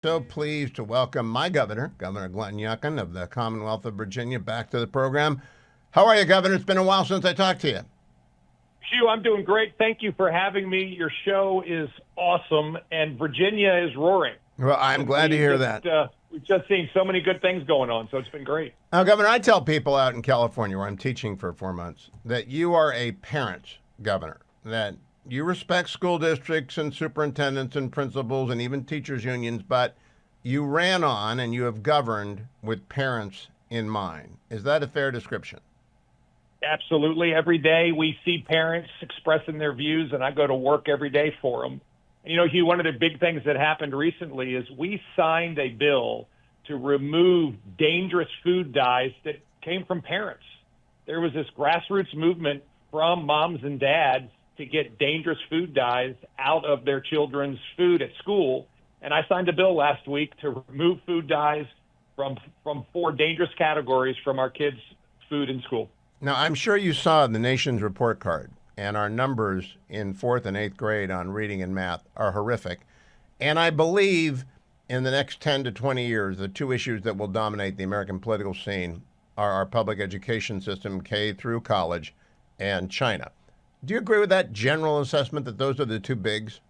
So pleased to welcome my governor, Governor Glenn Youngkin of the Commonwealth of Virginia, back to the program. How are you, Governor? It's been a while since I talked to you. Hugh, I'm doing great. Thank you for having me. Your show is awesome, and Virginia is roaring. Well, I'm glad to hear that. We've just seen so many good things going on, so it's been great. Now, Governor, I tell people out in California, where I'm teaching for 4 months, that you are a parent governor, that you respect school districts and superintendents and principals and even teachers' unions, but you ran on and you have governed with parents in mind. Is that a fair description? Absolutely. Every day we see parents expressing their views, and I go to work every day for them. You know, Hugh, one of the big things that happened recently is we signed a bill to remove dangerous food dyes that came from parents. There was this grassroots movement from moms and dads to get dangerous food dyes out of their children's food at school. And I signed a bill last week to remove food dyes from 4 dangerous categories from our kids' food in school. Now, I'm sure you saw the nation's report card, and our numbers in 4th and 8th grade on reading and math are horrific. And I believe in the next 10 to 20 years, the 2 issues that will dominate the American political scene are our public education system, K through college, and China. Do you agree with that general assessment that those are the 2 bigs?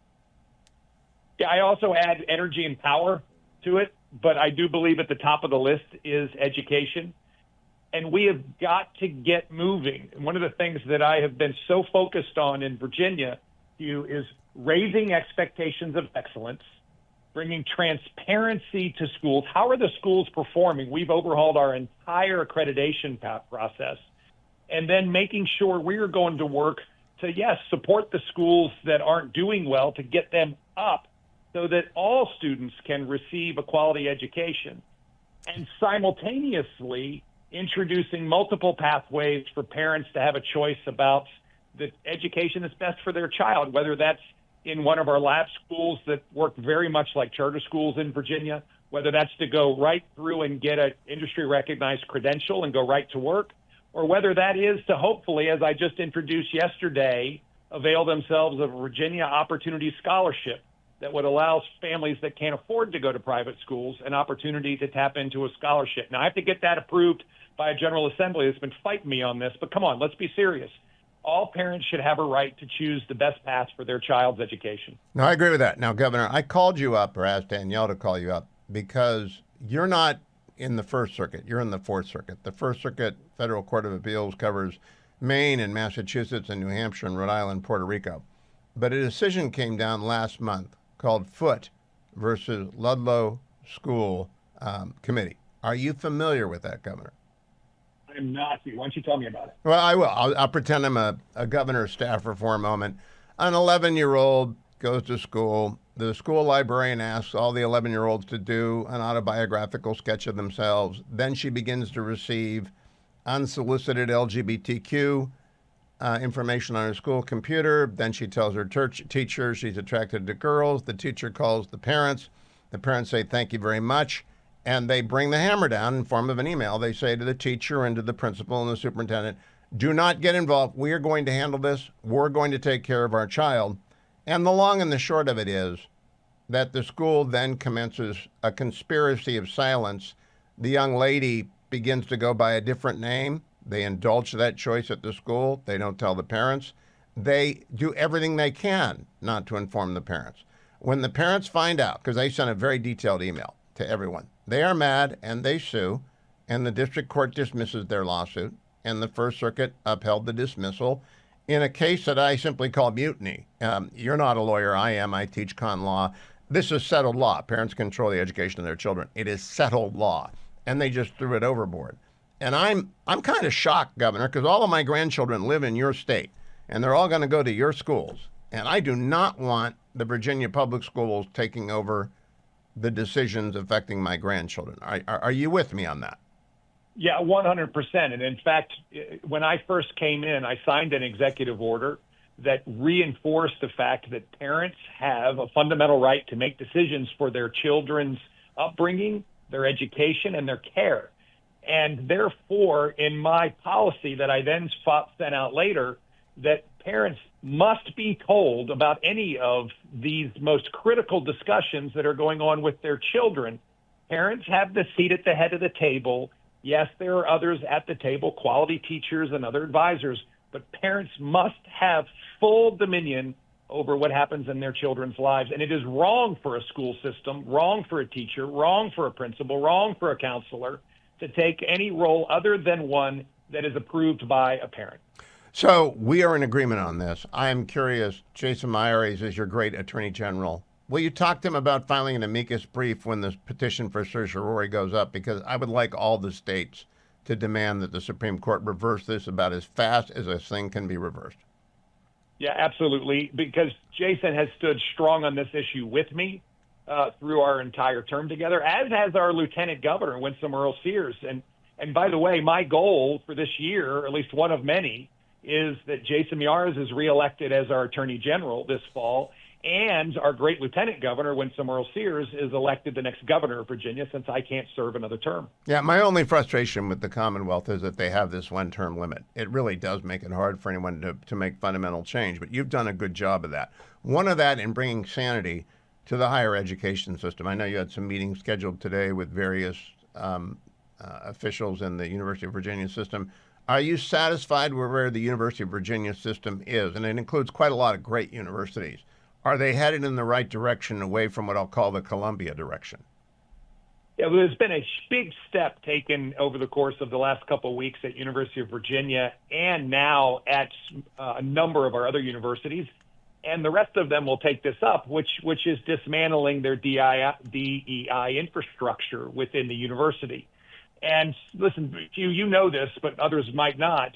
Yeah, I also add energy and power to it, but I do believe at the top of the list is education. And we have got to get moving. And one of the things that I have been so focused on in Virginia, Hugh, is raising expectations of excellence, bringing transparency to schools. How are the schools performing? We've overhauled our entire accreditation process, and then making sure we are going to work to, yes, support the schools that aren't doing well to get them up so that all students can receive a quality education, and simultaneously introducing multiple pathways for parents to have a choice about the education that's best for their child, whether that's in one of our lab schools that work very much like charter schools in Virginia, whether that's to go right through and get an industry-recognized credential and go right to work, or whether that is to hopefully, as I just introduced yesterday, avail themselves of a Virginia Opportunity Scholarship that would allow families that can't afford to go to private schools an opportunity to tap into a scholarship. Now, I have to get that approved by a General Assembly that's been fighting me on this, but come on, let's be serious. All parents should have a right to choose the best path for their child's education. No, I agree with that. Now, Governor, I called you up, or asked Danielle to call you up, because you're not in the First Circuit. You're in the Fourth Circuit. The First Circuit Federal Court of Appeals covers Maine and Massachusetts and New Hampshire and Rhode Island, Puerto Rico. But a decision came down last month called Foote versus Ludlow School Committee. Are you familiar with that, Governor? I'm not. Why don't you tell me about it? Well, I will. I'll pretend I'm a governor staffer for a moment. An 11-year-old goes to school. The school librarian asks all the 11-year-olds to do an autobiographical sketch of themselves. Then she begins to receive unsolicited LGBTQ information on her school computer. Then she tells her teacher she's attracted to girls. The teacher calls the parents. The parents say, "Thank you very much." And they bring the hammer down in form of an email. They say to the teacher and to the principal and the superintendent, "Do not get involved. We are going to handle this. We're going to take care of our child." And the long and the short of it is that the school then commences a conspiracy of silence. The young lady begins to go by a different name. They indulge that choice at the school. They don't tell the parents. They do everything they can not to inform the parents. When the parents find out, because they sent a very detailed email to everyone, they are mad and they sue, and the district court dismisses their lawsuit, and the First Circuit upheld the dismissal in a case that I simply call mutiny. You're not a lawyer. I am. I teach con law. This is settled law. Parents control the education of their children. It is settled law, and they just threw it overboard. And I'm kind of shocked, Governor, because all of my grandchildren live in your state, and they're all going to go to your schools. And I do not want the Virginia public schools taking over the decisions affecting my grandchildren. Are you with me on that? Yeah, 100%. And in fact, when I first came in, I signed an executive order that reinforced the fact that parents have a fundamental right to make decisions for their children's upbringing, their education, and their care. And therefore, in my policy that I then sent out later, that parents must be told about any of these most critical discussions that are going on with their children. Parents have the seat at the head of the table. Yes, there are others at the table, quality teachers and other advisors, but parents must have full dominion over what happens in their children's lives. And it is wrong for a school system, wrong for a teacher, wrong for a principal, wrong for a counselor to take any role other than one that is approved by a parent. So we are in agreement on this. I am curious, Jason Myers is your great attorney general. Will you talk to him about filing an amicus brief when the petition for certiorari goes up? Because I would like all the states to demand that the Supreme Court reverse this about as fast as this thing can be reversed. Yeah, absolutely. Because Jason has stood strong on this issue with me through our entire term together, as has our Lieutenant Governor, Winsome Earl-Sears. And by the way, my goal for this year, or at least one of many, is that Jason Myers is reelected as our Attorney General this fall, and our great Lieutenant Governor, Winsome Earl-Sears, is elected the next governor of Virginia, since I can't serve another term. Yeah, my only frustration with the Commonwealth is that they have this one-term limit. It really does make it hard for anyone to make fundamental change, but you've done a good job of that. One of that in bringing sanity to the higher education system. I know you had some meetings scheduled today with various officials in the University of Virginia system. Are you satisfied with where the University of Virginia system is? And it includes quite a lot of great universities. Are they headed in the right direction away from what I'll call the Columbia direction? Yeah, well, there's been a big step taken over the course of the last couple of weeks at University of Virginia and now at a number of our other universities. And the rest of them will take this up, which is dismantling their DEI infrastructure within the university. And listen, you know this, but others might not.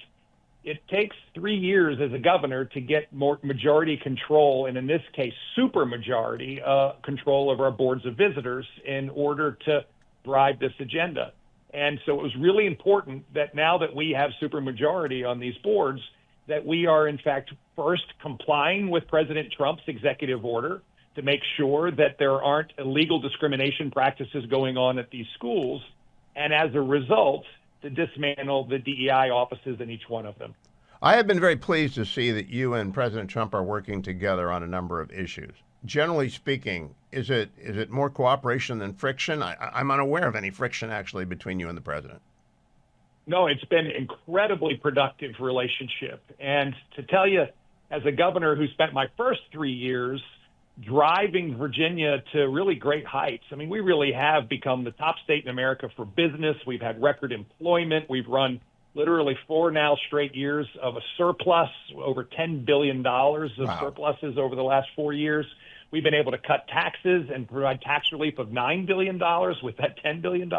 It takes 3 years as a governor to get more majority control, and in this case, supermajority control of our boards of visitors in order to drive this agenda. And so it was really important that now that we have supermajority on these boards, that we are, in fact, first complying with President Trump's executive order to make sure that there aren't illegal discrimination practices going on at these schools, and as a result, to dismantle the DEI offices in each one of them. I have been very pleased to see that you and President Trump are working together on a number of issues. Generally speaking, is it more cooperation than friction? I'm unaware of any friction, actually, between you and the president. No, it's been an incredibly productive relationship. And to tell you, as a governor who spent my first 3 years driving Virginia to really great heights, I mean, we really have become the top state in America for business. We've had record employment. We've run literally 4 now straight years of a surplus, over $10 billion of surpluses over the last 4 years. We've been able to cut taxes and provide tax relief of $9 billion with that $10 billion.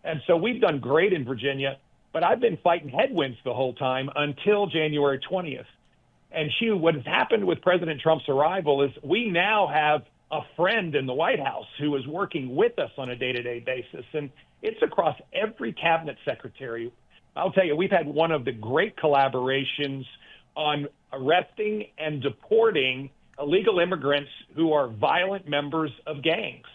And so we've done great in Virginia, but I've been fighting headwinds the whole time until January 20th. And Hugh, what has happened with President Trump's arrival is we now have a friend in the White House who is working with us on a day-to-day basis. And it's across every cabinet secretary. I'll tell you, we've had one of the great collaborations on arresting and deporting illegal immigrants who are violent members of gangs.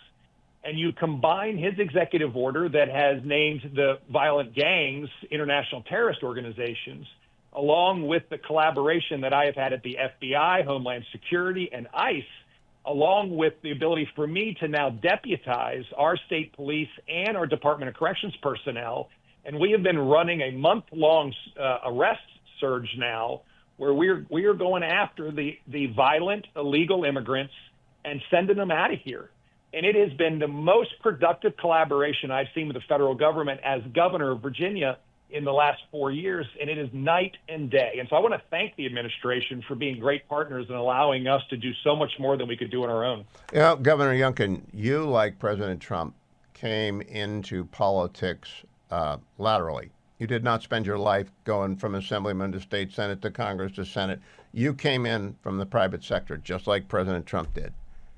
And you combine his executive order that has named the violent gangs international terrorist organizations, along with the collaboration that I have had at the FBI, Homeland Security, and ICE, along with the ability for me to now deputize our state police and our Department of Corrections personnel. And we have been running a month-long arrest surge now where we are going after the violent illegal immigrants and sending them out of here. And it has been the most productive collaboration I've seen with the federal government as governor of Virginia in the last 4 years, and it is night and day. And so I want to thank the administration for being great partners and allowing us to do so much more than we could do on our own. You know, Governor Youngkin, you, like President Trump, came into politics laterally. You did not spend your life going from assemblyman to state senate to Congress to Senate. You came in from the private sector, just like President Trump did.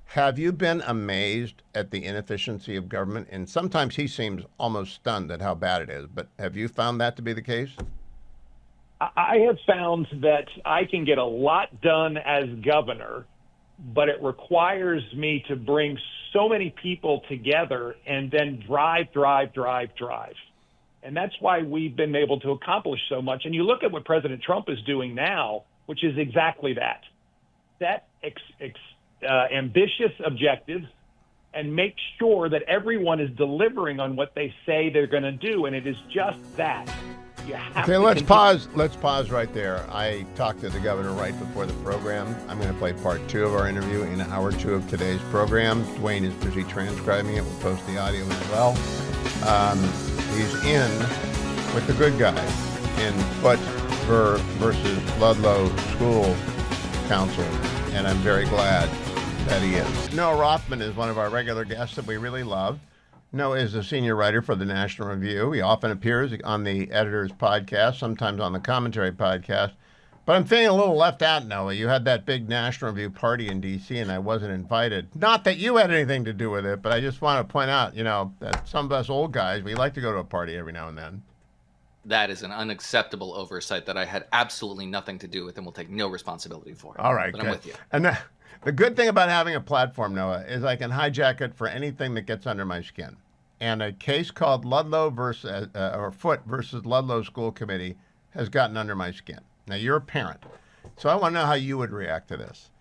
Have you been amazed at the inefficiency of government? And sometimes he seems almost stunned at how bad it is. But have you found that to be the case? I have found that I can get a lot done as governor, but it requires me to bring so many people together and then drive. And that's why we've been able to accomplish so much. And you look at what President Trump is doing now which is exactly that. Set ambitious objectives and make sure that everyone is delivering on what they say they're going to do. And it is just that. You have Okay, to let's continue. pause. Let's pause right there. I talked to the governor right before the program. I'm going to play part 2 of our interview in hour 2 of today's program. Dwayne is busy transcribing it. We'll post the audio as well. He's in with the good guy in Foote versus Ludlow School Council, and I'm very glad that he is. Noah Rothman is one of our regular guests that we really love. Noah is a senior writer for the National Review. He often appears on the editor's podcast, sometimes on the commentary podcast. But I'm feeling a little left out, Noah. You had that big National Review party in D.C., and I wasn't invited. Not that you had anything to do with it, but I just want to point out, that some of us old guys, we like to go to a party every now and then. That is an unacceptable oversight that I had absolutely nothing to do with and will take no responsibility for. All right, but good. I'm with you. And the good thing about having a platform, Noah, is I can hijack it for anything that gets under my skin. And a case called Ludlow or Foote versus Ludlow School Committee has gotten under my skin. Now, you're a parent, so I want to know how you would react to this.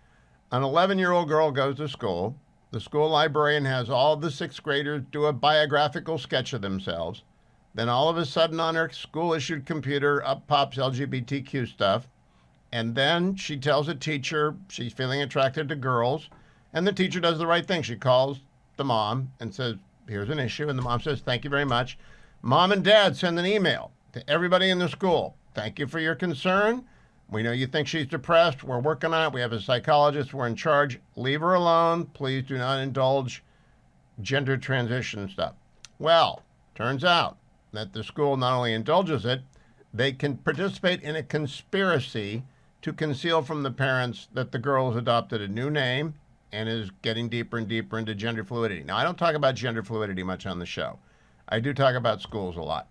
An 11-year-old girl goes to school. The school librarian has all the 6th graders do a biographical sketch of themselves. Then all of a sudden on her school-issued computer, up pops LGBTQ stuff. And then she tells a teacher she's feeling attracted to girls. And the teacher does the right thing. She calls the mom and says, here's an issue. And the mom says, thank you very much. Mom and dad send an email to everybody in the school. Thank you for your concern. We know you think she's depressed. We're working on it. We have a psychologist. We're in charge. Leave her alone. Please do not indulge gender transition stuff. Well, turns out that the school not only indulges it, they can participate in a conspiracy to conceal from the parents that the girl has adopted a new name and is getting deeper and deeper into gender fluidity. Now, I don't talk about gender fluidity much on the show. I do talk about schools a lot.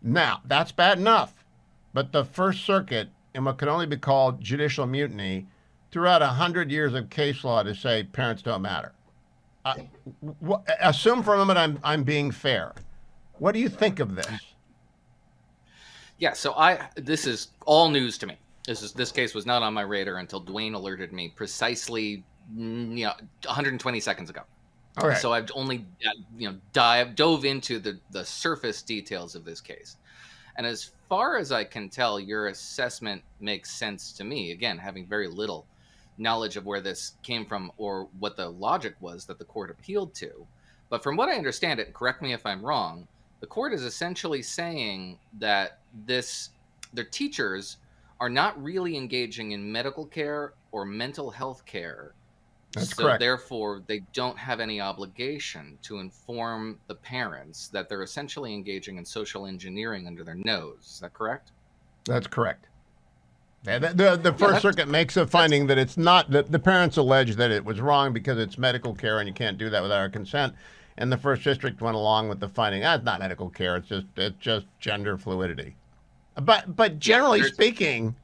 Now, that's bad enough. But the First Circuit, in what can only be called judicial mutiny, threw out 100 years of case law to say parents don't matter. Assume for a moment I'm being fair. What do you think of this? Yeah, so this is all news to me. This case was not on my radar until Dwayne alerted me precisely 120 seconds ago. All right. So I've only dove into the surface details of this case. And as far as I can tell, your assessment makes sense to me. Again, having very little knowledge of where this came from or what the logic was that the court appealed to. But from what I understand it, correct me if I'm wrong, the court is essentially saying that their teachers are not really engaging in medical care or mental health care. That's so correct. Therefore, they don't have any obligation to inform the parents that they're essentially engaging in social engineering under their nose. Is that correct? That's correct. The First Circuit makes a finding that it's not, that the parents allege that it was wrong because it's medical care and you can't do that without our consent. And the First District went along with the finding, it's not medical care, it's just gender fluidity. But generally speaking,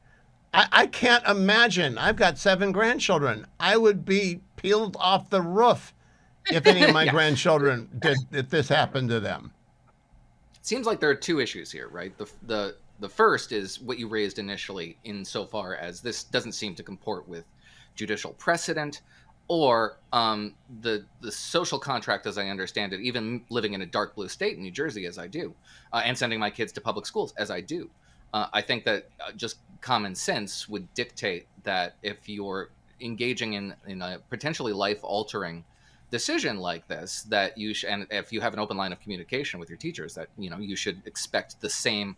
I can't imagine. I've got 7 grandchildren. I would be peeled off the roof if any of my grandchildren if this happened to them. It seems like there are 2 issues here, right? The first is what you raised initially, insofar as this doesn't seem to comport with judicial precedent or the social contract, as I understand it, even living in a dark blue state in New Jersey, as I do, and sending my kids to public schools, as I do. I think that just common sense would dictate that if you're engaging in a potentially life-altering decision like this, that and if you have an open line of communication with your teachers, that you should expect the same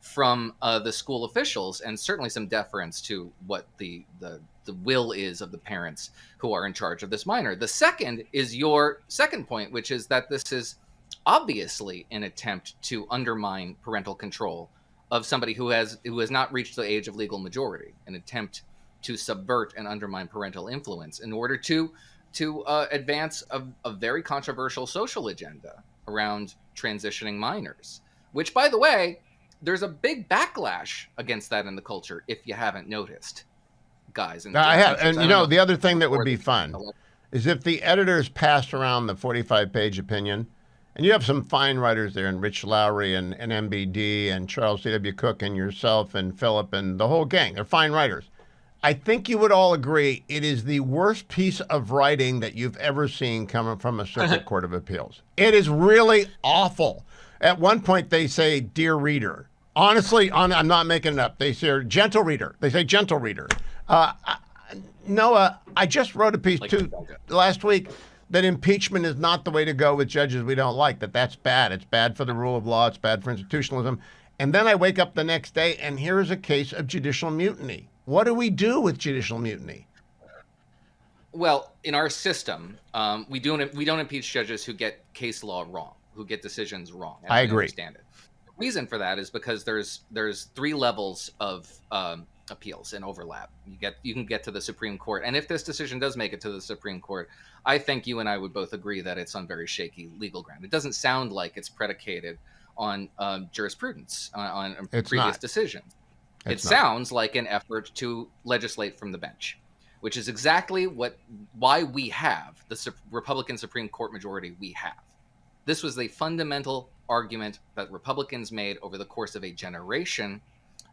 from the school officials, and certainly some deference to what the will is of the parents who are in charge of this minor. The second is your second point, which is that this is obviously an attempt to undermine parental control of somebody who has not reached the age of legal majority, an attempt to subvert and undermine parental influence in order to advance a very controversial social agenda around transitioning minors, which, by the way, there's a big backlash against that in the culture, if you haven't noticed, guys. And I have. And the other thing that would be fun is if the editors passed around the 45-page opinion, and you have some fine writers there, and Rich Lowry and MBD and Charles C.W. Cook and yourself and Philip and the whole gang. They're fine writers. I think you would all agree it is the worst piece of writing that you've ever seen coming from a circuit court of appeals. It is really awful. At one point, they say, "Dear reader." Honestly, I'm not making it up. They say, "Gentle reader." They say, "Gentle reader." Noah, I just wrote a piece too last week that impeachment is not the way to go with judges we don't like. That's bad. It's bad for the rule of law. It's bad for institutionalism. And then I wake up the next day, and here is a case of judicial mutiny. What do we do with judicial mutiny? Well, in our system, we don't impeach judges who get case law wrong, who get decisions wrong. I agree. Understand it. The reason for that is because there's three levels of appeals and overlap. You can get to the Supreme Court, and if this decision does make it to the Supreme Court, I think you and I would both agree that it's on very shaky legal ground. It doesn't sound like it's predicated on jurisprudence, on previous decisions. It sounds like an effort to legislate from the bench, which is exactly why we have the Republican Supreme Court majority we have. This was a fundamental argument that Republicans made over the course of a generation,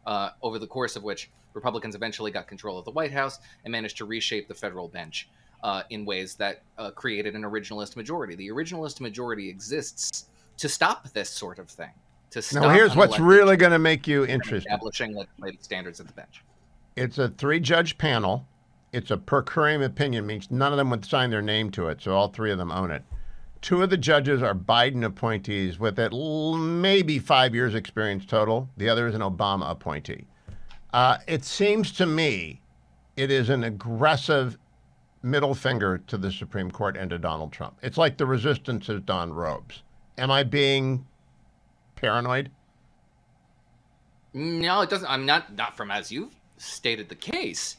over the course of which Republicans eventually got control of the White House and managed to reshape the federal bench in ways that created an originalist majority. The originalist majority exists to stop this sort of thing. Now, here's what's really going to make you interested. Establishing legislative standards at the bench. It's a 3-judge panel. It's a per curiam opinion, means none of them would sign their name to it, so all 3 of them own it. 2 of the judges are Biden appointees with maybe 5 years experience total. The other is an Obama appointee. It seems to me it is an aggressive middle finger to the Supreme Court and to Donald Trump. It's like the resistance is Don Robes. Am I being paranoid? No, it doesn't. I'm not from as you've stated the case.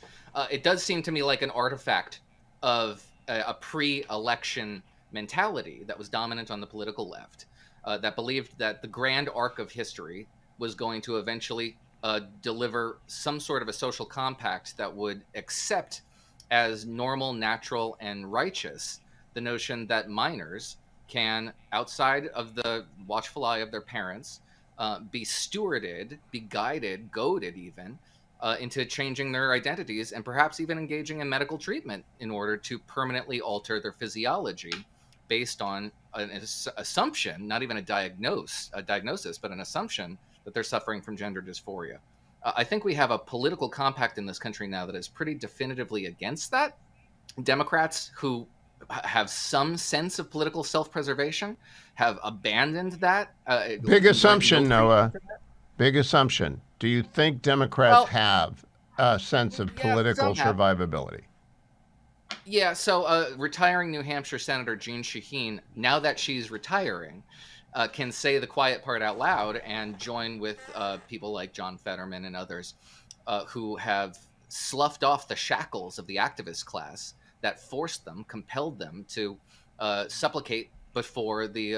It does seem to me like an artifact of a pre-election mentality that was dominant on the political left, that believed that the grand arc of history was going to eventually deliver some sort of a social compact that would accept as normal, natural, and righteous the notion that minors can, outside of the watchful eye of their parents, be stewarded, be guided, goaded even, into changing their identities and perhaps even engaging in medical treatment in order to permanently alter their physiology based on an assumption, not even a diagnosis, but an assumption that they're suffering from gender dysphoria. I think we have a political compact in this country now that is pretty definitively against that. Democrats who have some sense of political self-preservation have abandoned that. Big assumption, Noah. Big assumption. Do you think Democrats have a sense of political survivability? Yeah, so retiring New Hampshire Senator Jeanne Shaheen, now that she's retiring, can say the quiet part out loud and join with people like John Fetterman and others who have sloughed off the shackles of the activist class that compelled them to supplicate before the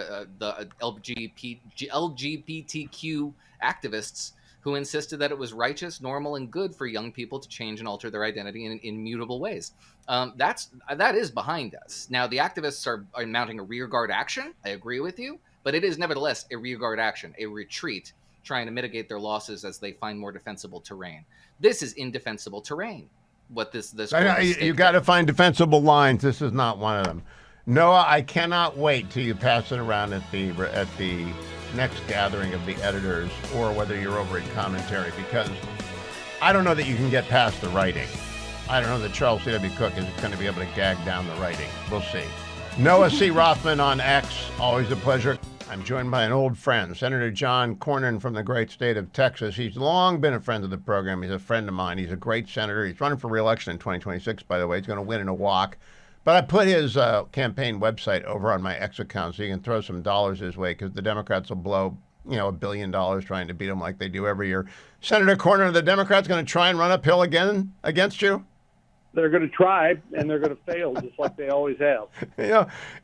LGBTQ activists who insisted that it was righteous, normal, and good for young people to change and alter their identity in immutable ways. That is behind us. Now, the activists are mounting a rearguard action. I agree with you, but it is nevertheless a rearguard action, a retreat, trying to mitigate their losses as they find more defensible terrain. This is indefensible terrain. What this you got to find defensible lines. This is not one of them. Noah, I cannot wait till you pass it around at the next gathering of the editors, or whether you're over in commentary, because I don't know that you can get past the writing. I don't know that Charles C.W. Cook is going to be able to gag down the writing. We'll see. Noah C. Rothman on X, always a pleasure. I'm joined by an old friend, Senator John Cornyn from the great state of Texas. He's long been a friend of the program. He's a friend of mine. He's a great senator. He's running for re-election in 2026, by the way. He's going to win in a walk. But I put his campaign website over on my X account so you can throw some dollars his way, because the Democrats will blow, $1 billion trying to beat him like they do every year. Senator Cornyn, are the Democrats going to try and run uphill again against you? They're going to try, and they're going to fail, just like they always have.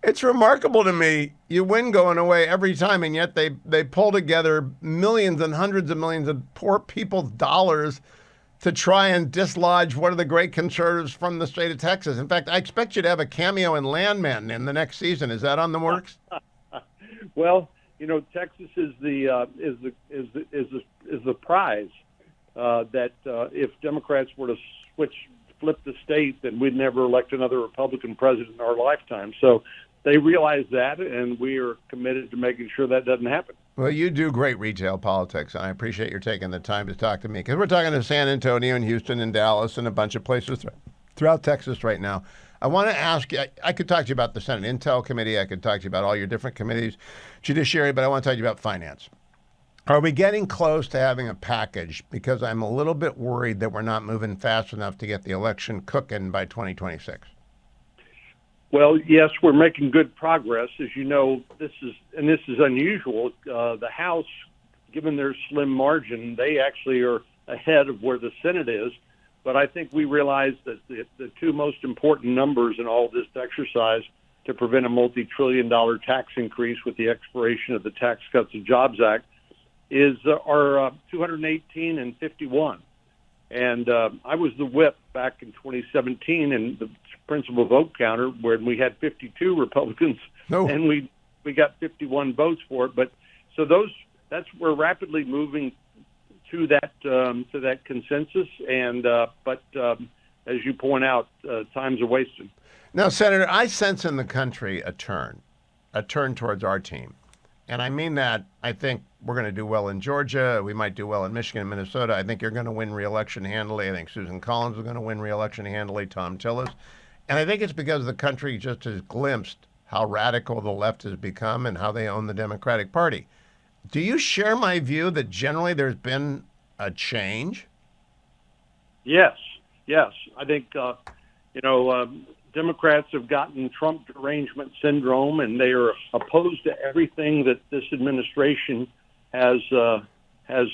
It's remarkable to me. You win going away every time, and yet they pull together millions and hundreds of millions of poor people's dollars to try and dislodge one of the great conservatives from the state of Texas. In fact, I expect you to have a cameo in Landman in the next season. Is that on the works? Well, Texas is the prize that if Democrats were to switch, flip the state, then we'd never elect another Republican president in our lifetime. So they realize that, and we are committed to making sure that doesn't happen. Well, you do great retail politics, and I appreciate your taking the time to talk to me, because we're talking to San Antonio and Houston and Dallas and a bunch of places throughout Texas right now. I want to ask you, I could talk to you about the Senate Intel Committee. I could talk to you about all your different committees, judiciary, but I want to talk to you about finance. Are we getting close to having a package? Because I'm a little bit worried that we're not moving fast enough to get the election cooking by 2026. Well, yes, we're making good progress. As you know, this is unusual. The House, given their slim margin, they actually are ahead of where the Senate is. But I think we realize that the two most important numbers in all this exercise to prevent a multi-trillion-dollar tax increase with the expiration of the Tax Cuts and Jobs Act is our 218 and 51. And I was the whip back in 2017 in the principal vote counter when we had 52 Republicans, and we got 51 votes for it. But so that's we're rapidly moving to that consensus. And but as you point out, time's a wasting. Now, Senator, I sense in the country a turn towards our team. And I mean that. I think we're going to do well in Georgia. We might do well in Michigan and Minnesota. I think you're going to win re-election handily. I think Susan Collins is going to win re-election handily, Tom Tillis. And I think it's because the country just has glimpsed how radical the left has become and how they own the Democratic Party. Do you share my view that generally there's been a change? Yes. I think, Democrats have gotten Trump derangement syndrome, and they are opposed to everything that this administration has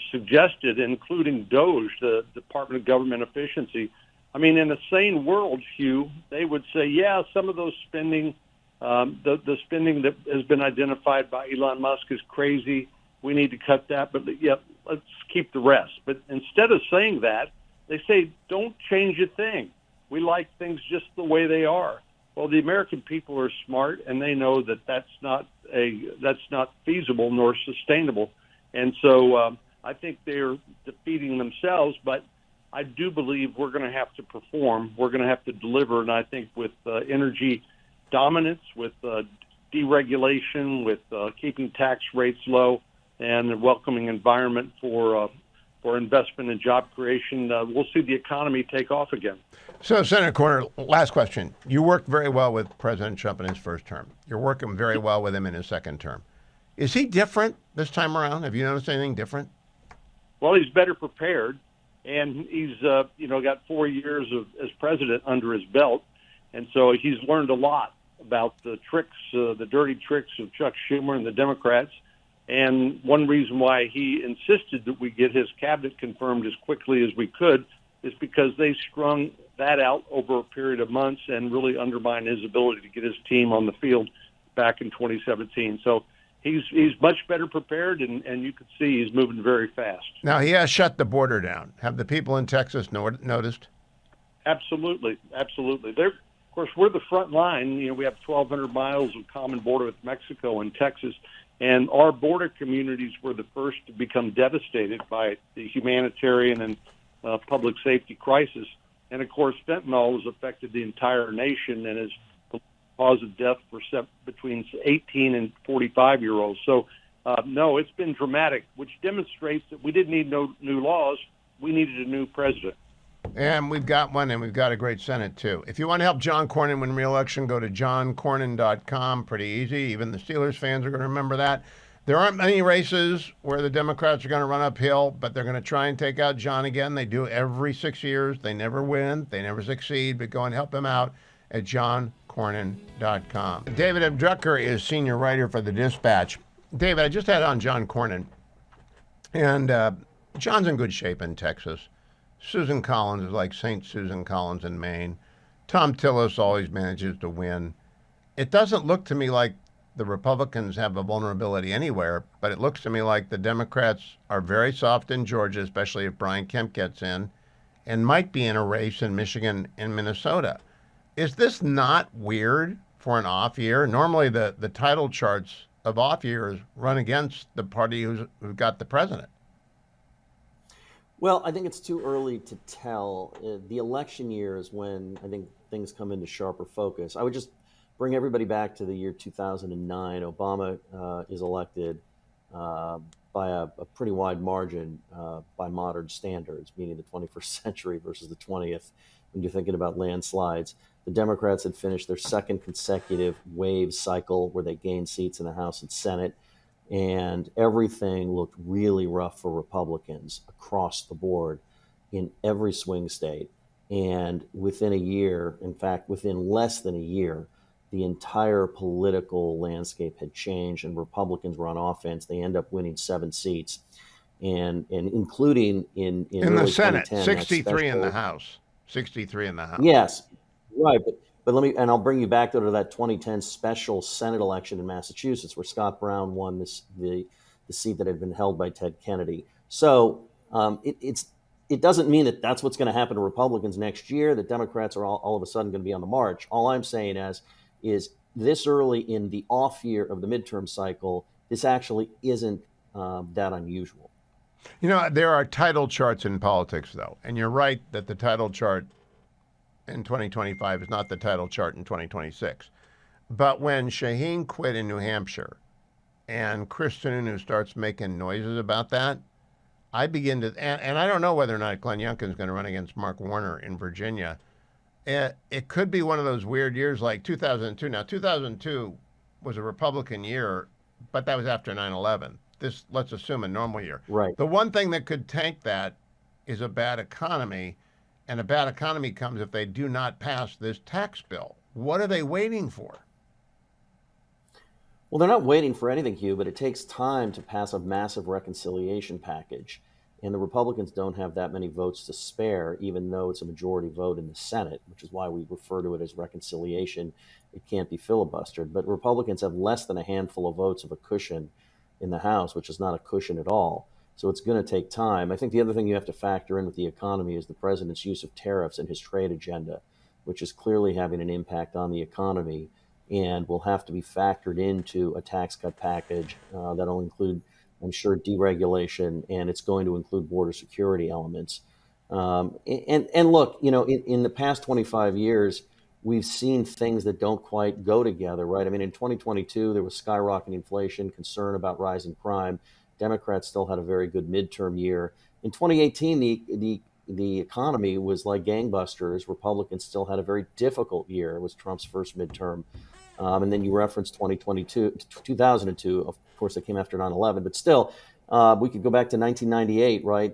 suggested, including DOGE, the Department of Government Efficiency. I mean, in a sane world, Hugh, they would say, yeah, some of those spending, the spending that has been identified by Elon Musk is crazy. We need to cut that, but yeah, let's keep the rest. But instead of saying that, they say, don't change a thing. We like things just the way they are. Well, the American people are smart, and they know that that's not feasible nor sustainable. And so I think they're defeating themselves. But I do believe we're going to have to perform. We're going to have to deliver. And I think with energy dominance, with deregulation, with keeping tax rates low, and a welcoming environment for investment and job creation, we'll see the economy take off again. So, Senator Corner, last question. You worked very well with President Trump in his first term. You're working very well with him in his second term. Is he different this time around? Have you noticed anything different? Well, he's better prepared, and he's got 4 years as president under his belt, and so he's learned a lot about the tricks, the dirty tricks of Chuck Schumer and the Democrats. And one reason why he insisted that we get his cabinet confirmed as quickly as we could is because they strung that out over a period of months and really undermined his ability to get his team on the field back in 2017. So he's much better prepared, and you can see he's moving very fast. Now, he has shut the border down. Have the people in Texas noticed? Absolutely. Of course, we're the front line. We have 1,200 miles of common border with Mexico and Texas. And our border communities were the first to become devastated by the humanitarian and public safety crisis. And, of course, fentanyl has affected the entire nation and is the cause of death for between 18 and 45-year-olds. So, no, it's been dramatic, which demonstrates that we didn't need no new laws. We needed a new president. And we've got one, and we've got a great Senate, too. If you want to help John Cornyn win re-election, go to johncornyn.com. Pretty easy. Even the Steelers fans are going to remember that. There aren't many races where the Democrats are going to run uphill, but they're going to try and take out John again. They do every 6 years. They never win. They never succeed. But go and help him out at johncornyn.com. David M. Drucker is senior writer for The Dispatch. David, I just had on John Cornyn, and John's in good shape in Texas. Susan Collins is like St. Susan Collins in Maine. Tom Tillis always manages to win. It doesn't look to me like the Republicans have a vulnerability anywhere, but it looks to me like the Democrats are very soft in Georgia, especially if Brian Kemp gets in, and might be in a race in Michigan and Minnesota. Is this not weird for an off year? Normally the title charts of off years run against the party who's got the president. Well, I think it's too early to tell. The election year is when I think things come into sharper focus. I would just bring everybody back to the year 2009. Obama is elected uh, by a pretty wide margin by modern standards, meaning the 21st century versus the 20th, when you're thinking about landslides. The Democrats had finished their second consecutive wave cycle where they gained seats in the House and Senate, and everything looked really rough for Republicans across the board in every swing state. And within a year, in fact, within less than a year, the entire political landscape had changed, and Republicans were on offense. They end up winning 7 seats, and including in In the early Senate, 2010, that 63 in the special. House. 63 in the House. Yes, right. But let me, and I'll bring you back to that 2010 special Senate election in Massachusetts, where Scott Brown won the seat that had been held by Ted Kennedy. So it doesn't mean that that's what's going to happen to Republicans next year. That Democrats are all of a sudden going to be on the march. All I'm saying is this early in the off year of the midterm cycle, this actually isn't that unusual. You know, there are title charts in politics, though, and you're right that the title chart in 2025 is not the title chart in 2026. But when Shaheen quit in New Hampshire and Chris Sununu starts making noises about that, I begin to, and I don't know whether or not Glenn Youngkin is going to run against Mark Warner in Virginia. It could be one of those weird years like 2002. Now, 2002 was a Republican year, but that was after 9/11. This, let's assume, a normal year. Right. The one thing that could tank that is a bad economy, and a bad economy comes if they do not pass this tax bill. What are they waiting for? Well, they're not waiting for anything, Hugh, but it takes time to pass a massive reconciliation package. And the Republicans don't have that many votes to spare, even though it's a majority vote in the Senate, which is why we refer to it as reconciliation. It can't be filibustered. But Republicans have less than a handful of votes of a cushion in the House, which is not a cushion at all. So it's going to take time. I think the other thing you have to factor in with the economy is the president's use of tariffs and his trade agenda, which is clearly having an impact on the economy and will have to be factored into a tax cut package that'll include, I'm sure, deregulation, and it's going to include border security elements. And look, in the past 25 years, we've seen things that don't quite go together, right? I mean, in 2022, there was skyrocketing inflation, concern about rising crime. Democrats still had a very good midterm year. In 2018, the economy was like gangbusters. Republicans still had a very difficult year. It was Trump's first midterm. And then you referenced 2002. Of course, it came after 9/11, but still, we could go back to 1998, right,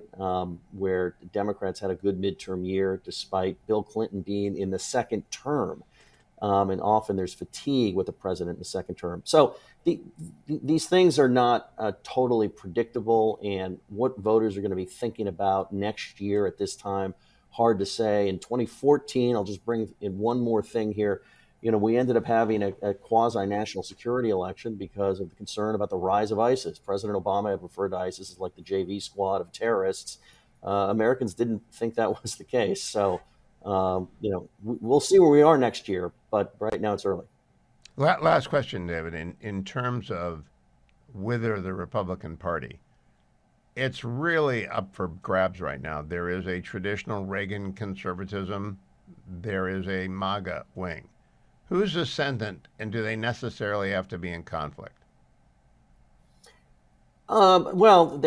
where Democrats had a good midterm year despite Bill Clinton being in the second term. And often there's fatigue with the president in the second term. So these things are not totally predictable, and what voters are going to be thinking about next year at this time, hard to say. In 2014, I'll just bring in one more thing here. We ended up having a quasi-national security election because of the concern about the rise of ISIS. President Obama had referred to ISIS as like the JV squad of terrorists. Americans didn't think that was the case. So, we'll see where we are next year, but right now it's early. Last question, David. In terms of wither the Republican Party, it's really up for grabs right now. There is a traditional Reagan conservatism. There is a MAGA wing. Who's ascendant, and do they necessarily have to be in conflict? Well,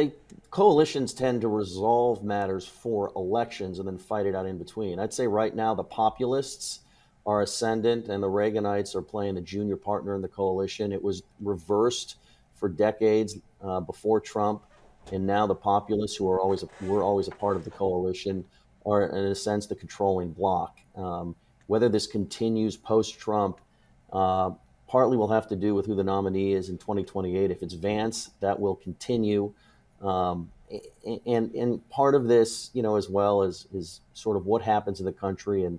coalitions tend to resolve matters for elections and then fight it out in between. I'd say right now the populists are ascendant, and the Reaganites are playing the junior partner in the coalition. It was reversed for decades before Trump, and now the populists, who were always a part of the coalition, are in a sense the controlling bloc. Whether this continues post-Trump, partly will have to do with who the nominee is in 2028. If it's Vance, that will continue. And part of this, as well is sort of what happens in the country and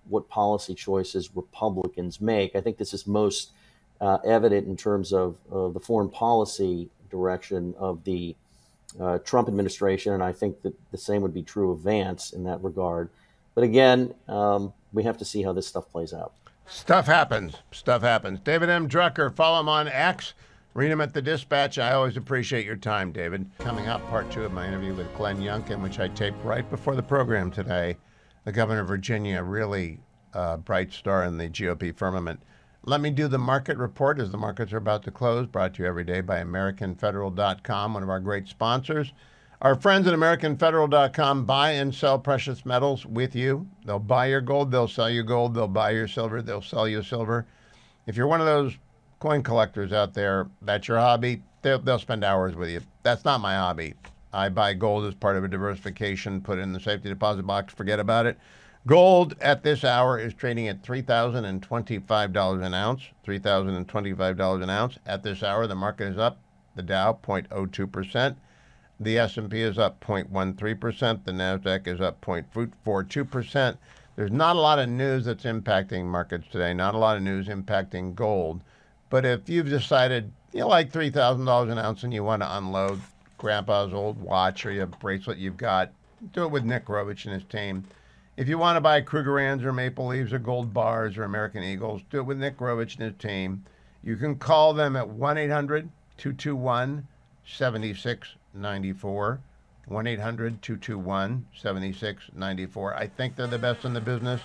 what policy choices Republicans make. I think this is most evident in terms of the foreign policy direction of the Trump administration, and I think that the same would be true of Vance in that regard. But again, we have to see how this stuff plays out. Stuff happens. David M. Drucker, follow him on X, Read them at the Dispatch. I always appreciate your time, David. Coming up, part 2 of my interview with Glenn Youngkin, which I taped right before the program today. The governor of Virginia, really bright star in the GOP firmament. Let me do the market report as the markets are about to close, brought to you every day by AmericanFederal.com, one of our great sponsors. Our friends at AmericanFederal.com buy and sell precious metals with you. They'll buy your gold, they'll sell you gold, they'll buy your silver, they'll sell you silver. If you're one of those coin collectors out there, that's your hobby, they'll spend hours with you. That's not my hobby. I buy gold as part of a diversification, put it in the safety deposit box, forget about it. Gold at this hour is trading at $3,025 an ounce, $3,025 an ounce. At this hour, the market is up. The Dow, 0.02%. The S&P is up 0.13%. The NASDAQ is up 0.42%. There's not a lot of news that's impacting markets today, not a lot of news impacting gold. But if you've decided you like $3,000 an ounce and you want to unload Grandpa's old watch or your bracelet you've got, do it with Nick Rovich and his team. If you want to buy Krugerrands or Maple Leaves or Gold Bars or American Eagles, do it with Nick Rovich and his team. You can call them at 1-800-221-7694. 1-800-221-7694. I think they're the best in the business.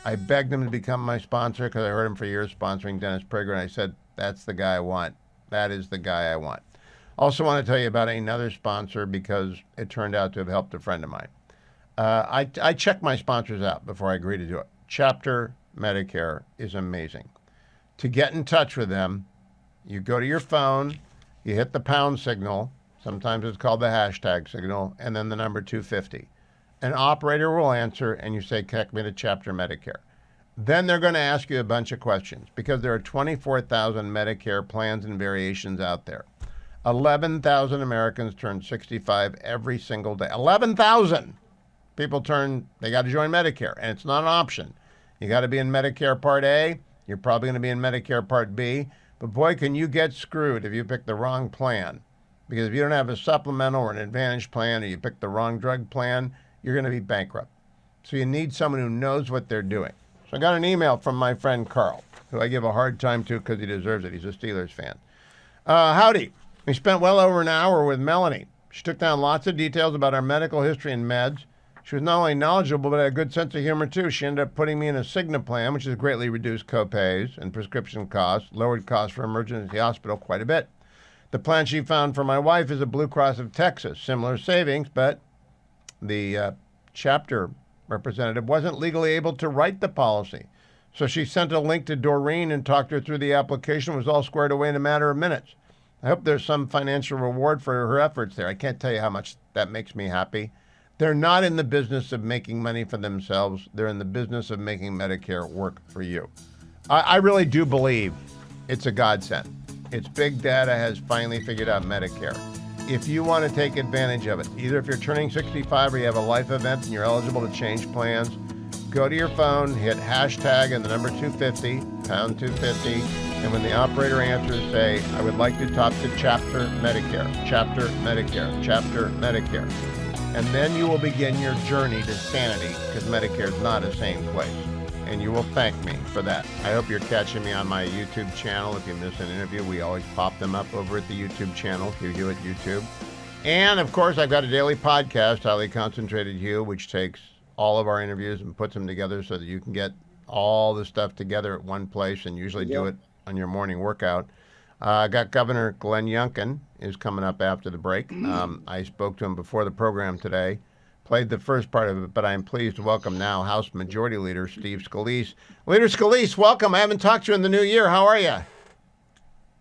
I begged them to become my sponsor because I heard him for years sponsoring Dennis Prager, and I said, that's the guy I want. That is the guy I want. Also want to tell you about another sponsor because it turned out to have helped a friend of mine. I check my sponsors out before I agree to do it. Chapter Medicare is amazing. To get in touch with them, you go to your phone, you hit the pound signal, sometimes it's called the hashtag signal, and then the number 250. An operator will answer, and you say, connect me to Chapter Medicare. Then they're going to ask you a bunch of questions because there are 24,000 Medicare plans and variations out there. 11,000 Americans turn 65 every single day. 11,000 people they got to join Medicare, and it's not an option. You got to be in Medicare Part A. You're probably going to be in Medicare Part B. But boy, can you get screwed if you pick the wrong plan. Because if you don't have a supplemental or an advantage plan or you pick the wrong drug plan, you're going to be bankrupt. So you need someone who knows what they're doing. So I got an email from my friend Carl, who I give a hard time to because he deserves it. He's a Steelers fan. Howdy. We spent well over an hour with Melanie. She took down lots of details about our medical history and meds. She was not only knowledgeable, but had a good sense of humor, too. She ended up putting me in a Cigna plan, which has greatly reduced copays and prescription costs, lowered costs for emergency hospital quite a bit. The plan she found for my wife is a Blue Cross of Texas, similar savings, but the chapter representative wasn't legally able to write the policy. So she sent a link to Doreen and talked her through the application. It was all squared away in a matter of minutes. I hope there's some financial reward for her efforts there. I can't tell you how much that makes me happy. They're not in the business of making money for themselves. They're in the business of making Medicare work for you. I really do believe it's a godsend. It's Big Data has finally figured out Medicare. If you want to take advantage of it, either if you're turning 65 or you have a life event and you're eligible to change plans, go to your phone, hit hashtag and the number 250, pound 250, and when the operator answers, say, I would like to talk to Chapter Medicare, Chapter Medicare, Chapter Medicare. And then you will begin your journey to sanity because Medicare is not a sane place. And you will thank me for that. I hope you're catching me on my YouTube channel. If you miss an interview, we always pop them up over at the YouTube channel, Hugh Hewitt YouTube. And, of course, I've got a daily podcast, Highly Concentrated Hugh, which takes all of our interviews and puts them together so that you can get all the stuff together at one place and usually do it on your morning workout. I got Governor Glenn Youngkin is coming up after the break. I spoke to him before the program today, played the first part of it, but I'm pleased to welcome now House Majority Leader Steve Scalise. Leader Scalise, welcome. I haven't talked to you in the new year. How are you?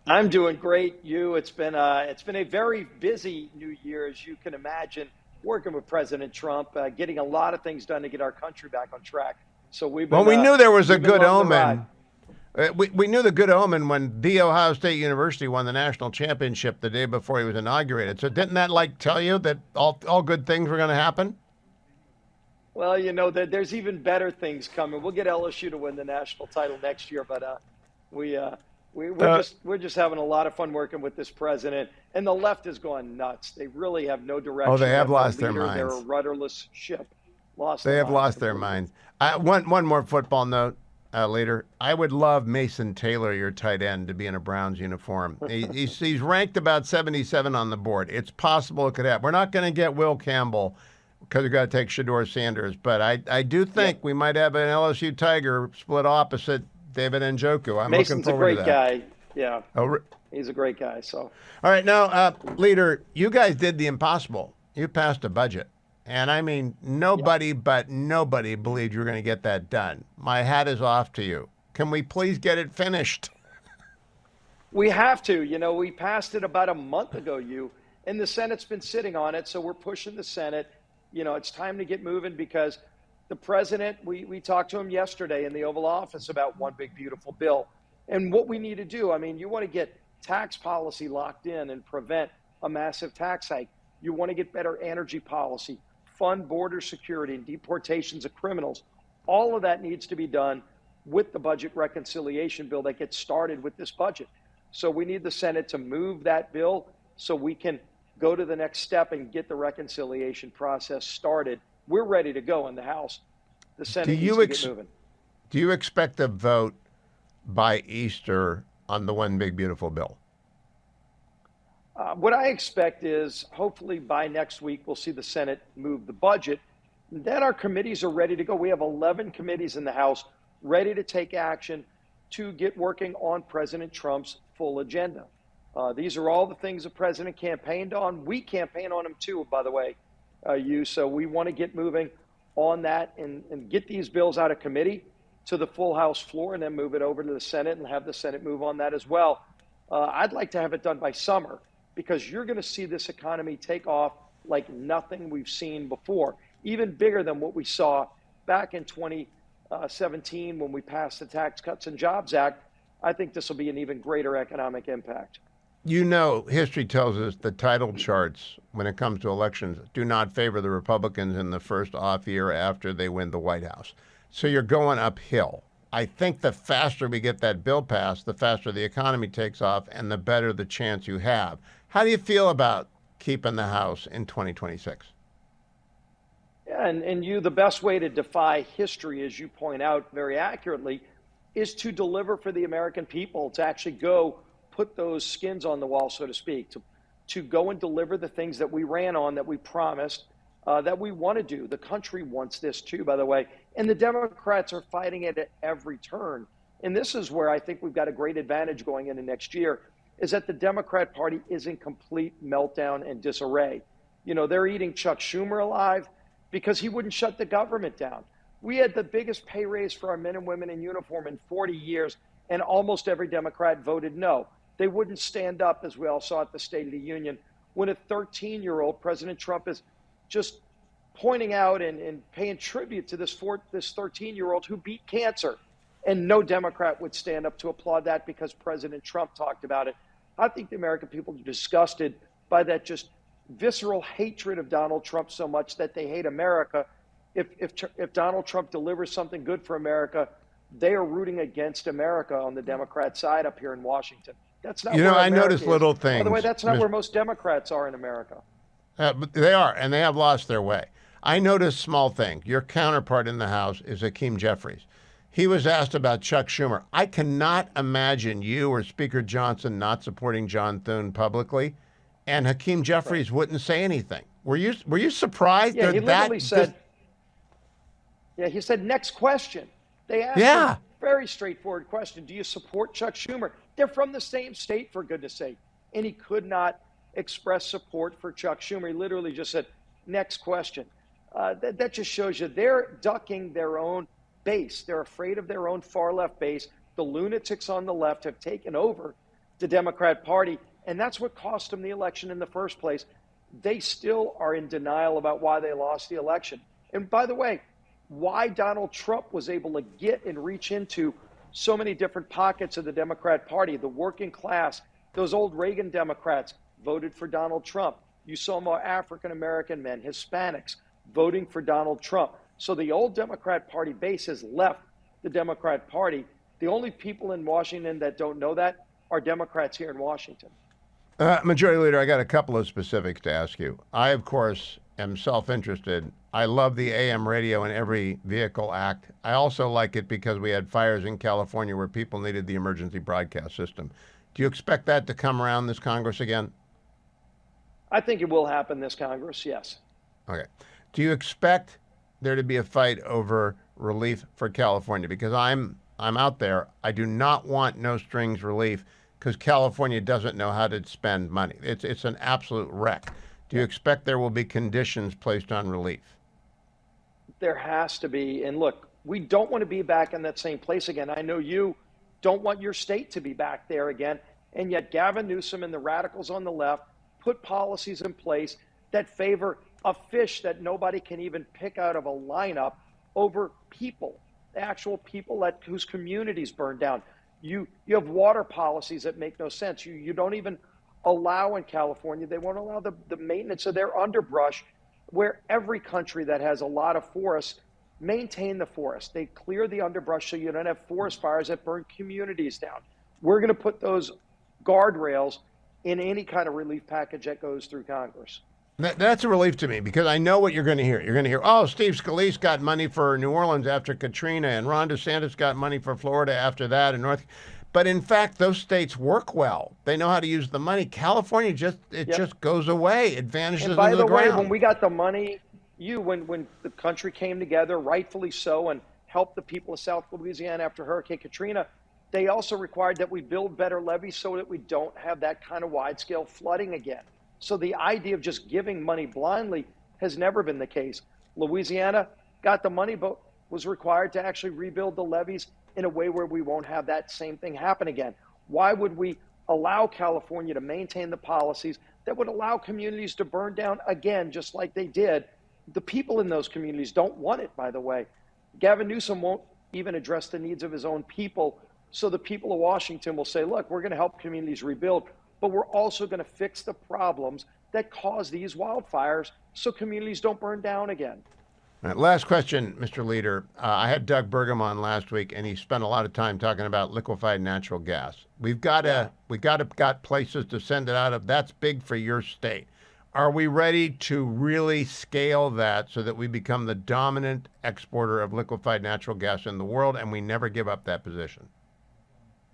I'm doing great, Hugh. It's been a very busy new year, as you can imagine, working with President Trump, getting a lot of things done to get our country back on track. So we've been, well, we knew there was a good omen. We knew the good omen when The Ohio State University won the national championship the day before he was inaugurated. So didn't that tell you that all good things were going to happen? Well, there's even better things coming. We'll get LSU to win the national title next year, but we're just having a lot of fun working with this president. And the left is going nuts. They really have no direction. Oh, they have lost their minds. They're a rudderless ship. They have lost their minds. One more football note. Leader, I would love Mason Taylor, your tight end, to be in a Browns uniform. He's ranked about 77 on the board. It's possible it could happen. We're not going to get Will Campbell because we've got to take Shador Sanders, but I do think we might have an LSU Tiger split opposite David Njoku. I'm Mason's looking forward to a great that. guy. Yeah, Oh, he's a great guy. So all right, now, Leader, you guys did the impossible. You passed a budget. And I mean, nobody believed you were going to get that done. My hat is off to you. Can we please get it finished? we have to. We passed it about a month ago, and the Senate's been sitting on it. So we're pushing the Senate. It's time to get moving because the president, we talked to him yesterday in the Oval Office about one big, beautiful bill. And what we need to do, you want to get tax policy locked in and prevent a massive tax hike. You want to get better energy policy, fund border security and deportations of criminals. All of that needs to be done with the budget reconciliation bill that gets started with this budget. So we need the Senate to move that bill so we can go to the next step and get the reconciliation process started. We're ready to go in the House. The Senate needs to get moving. Do you expect a vote by Easter on the one big beautiful bill? What I expect is hopefully by next week, we'll see the Senate move the budget. Then our committees are ready to go. We have 11 committees in the House ready to take action to get working on President Trump's full agenda. These are all the things the president campaigned on. We campaign on them too, by the way, So we want to get moving on that and get these bills out of committee to the full House floor and then move it over to the Senate and have the Senate move on that as well. I'd like to have it done by summer, because you're going to see this economy take off like nothing we've seen before, even bigger than what we saw back in 2017 when we passed the Tax Cuts and Jobs Act. I think this will be an even greater economic impact. History tells us the title charts, when it comes to elections, do not favor the Republicans in the first off year after they win the White House. So you're going uphill. I think the faster we get that bill passed, the faster the economy takes off and the better the chance you have. How do you feel about keeping the House in 2026? Yeah, and the best way to defy history, as you point out very accurately, is to deliver for the American people, to actually go put those skins on the wall, so to speak, to go and deliver the things that we ran on, that we promised, that we want to do. The country wants this too, by the way. And the Democrats are fighting it at every turn. And this is where I think we've got a great advantage going into next year, is that the Democrat Party is in complete meltdown and disarray. They're eating Chuck Schumer alive because he wouldn't shut the government down. We had the biggest pay raise for our men and women in uniform in 40 years, and almost every Democrat voted no. They wouldn't stand up, as we all saw at the State of the Union, when a 13-year-old President Trump is just pointing out and paying tribute to this 13-year-old who beat cancer. And no Democrat would stand up to applaud that because President Trump talked about it. I think the American people are disgusted by that just visceral hatred of Donald Trump so much that they hate America. If Donald Trump delivers something good for America, they are rooting against America on the Democrat side up here in Washington. That's not where I America notice is. little things. By the way, that's not where most Democrats are in America. But they are, and they have lost their way. I notice small thing. Your counterpart in the House is Hakeem Jeffries. He was asked about Chuck Schumer. I cannot imagine you or Speaker Johnson not supporting John Thune publicly, and Hakeem Jeffries wouldn't say anything. Were you surprised? Yeah, he literally said. Yeah, he said, next question. They asked him a very straightforward question. Do you support Chuck Schumer? They're from the same state, for goodness sake. And he could not express support for Chuck Schumer. He literally just said, next question. That just shows you they're ducking their own base. They're afraid of their own far left base. The lunatics on the left have taken over the Democrat Party, and that's what cost them the election in the first place. They still are in denial about why they lost the election. And by the way, why Donald Trump was able to get and reach into so many different pockets of the Democrat Party, the working class, those old Reagan Democrats voted for Donald Trump. You saw more African-American men, Hispanics, voting for Donald Trump. So the old Democrat Party base has left the Democrat Party. The only people in Washington that don't know that are Democrats here in Washington. Majority Leader, I got a couple of specifics to ask you. I, of course, am self-interested I love the AM radio in every vehicle act. I also like it because we had fires in California where people needed the emergency broadcast system. Do you expect that to come around this Congress again? I think it will happen this Congress, yes. Okay. Do you expect there to be a fight over relief for California? Because I'm out there. I do not want no strings relief because California doesn't know how to spend money. It's an absolute wreck. Do you expect there will be conditions placed on relief? There has to be. And look, we don't want to be back in that same place again. I know you don't want your state to be back there again. And yet Gavin Newsom and the radicals on the left put policies in place that favor a fish that nobody can even pick out of a lineup over people, the actual people whose communities burned down. You have water policies that make no sense. You don't even allow in California, they won't allow the maintenance of their underbrush, where every country that has a lot of forests maintain the forest. They clear the underbrush so you don't have forest fires that burn communities down. We're going to put those guardrails in any kind of relief package that goes through Congress. That's a relief to me because I know what you're going to hear. You're going to hear, oh, Steve Scalise got money for New Orleans after Katrina, and Ron DeSantis got money for Florida after that, and But in fact, those states work well. They know how to use the money. California just goes away. It vanishes into the ground. And by the way, when we got the money, when the country came together, rightfully so, and helped the people of South Louisiana after Hurricane Katrina, they also required that we build better levees so that we don't have that kind of wide-scale flooding again. So the idea of just giving money blindly has never been the case. Louisiana got the money, but was required to actually rebuild the levees in a way where we won't have that same thing happen again. Why would we allow California to maintain the policies that would allow communities to burn down again, just like they did? The people in those communities don't want it, by the way. Gavin Newsom won't even address the needs of his own people. So the people of Washington will say, look, we're going to help communities rebuild, but we're also going to fix the problems that cause these wildfires so communities don't burn down again. All right, last question, Mr. Leader. I had Doug Burgum on last week, and he spent a lot of time talking about liquefied natural gas. We've got places to send it out of. That's big for your state. Are we ready to really scale that so that we become the dominant exporter of liquefied natural gas in the world, and we never give up that position?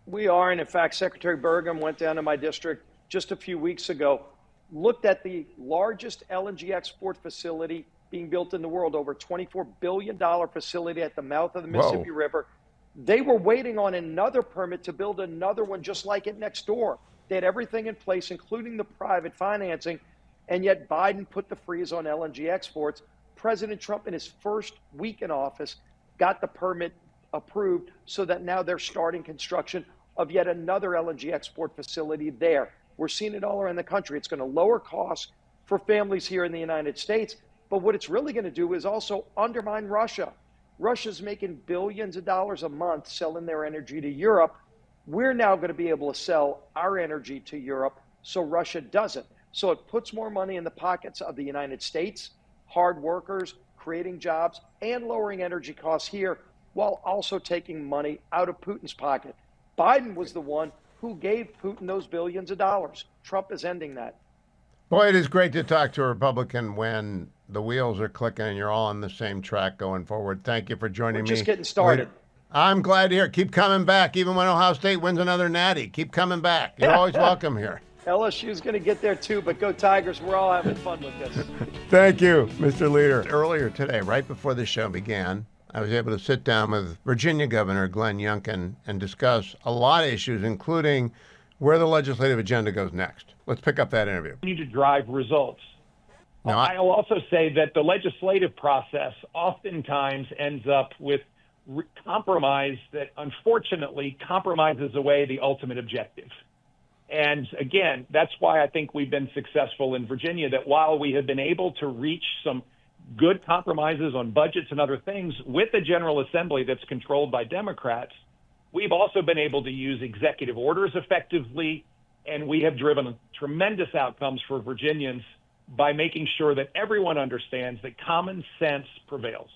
We are, and in fact, Secretary Burgum went down to my district just a few weeks ago, looked at the largest LNG export facility being built in the world, over $24 billion facility at the mouth of the Mississippi River. They were waiting on another permit to build another one just like it next door. They had everything in place, including the private financing, and yet Biden put the freeze on LNG exports. President Trump, in his first week in office, got the permit approved so that now they're starting construction of yet another LNG export facility there. We're seeing it all around the country. It's going to lower costs for families here in the United States. But what it's really going to do is also undermine Russia. Russia's making billions of dollars a month selling their energy to Europe. We're now going to be able to sell our energy to Europe so Russia doesn't. So it puts more money in the pockets of the United States, hard workers, creating jobs, and lowering energy costs here, while also taking money out of Putin's pocket. Biden was the one who gave Putin those billions of dollars. Trump is ending that. Boy, it is great to talk to a Republican when the wheels are clicking and you're all on the same track going forward. Thank you for joining me. We're just getting started. I'm glad to hear it. Keep coming back. Even when Ohio State wins another natty, keep coming back. You're always welcome here. LSU's going to get there too, but go Tigers. We're all having fun with this. Thank you, Mr. Leader. Earlier today, right before the show began, I was able to sit down with Virginia Governor Glenn Youngkin and discuss a lot of issues, including where the legislative agenda goes next. Let's pick up that interview. We need to drive results. Now, I'll also say that the legislative process oftentimes ends up with compromise that unfortunately compromises away the ultimate objective. And again, that's why I think we've been successful in Virginia, that while we have been able to reach some good compromises on budgets and other things with the General Assembly that's controlled by Democrats, we've also been able to use executive orders effectively, and we have driven tremendous outcomes for Virginians by making sure that everyone understands that common sense prevails.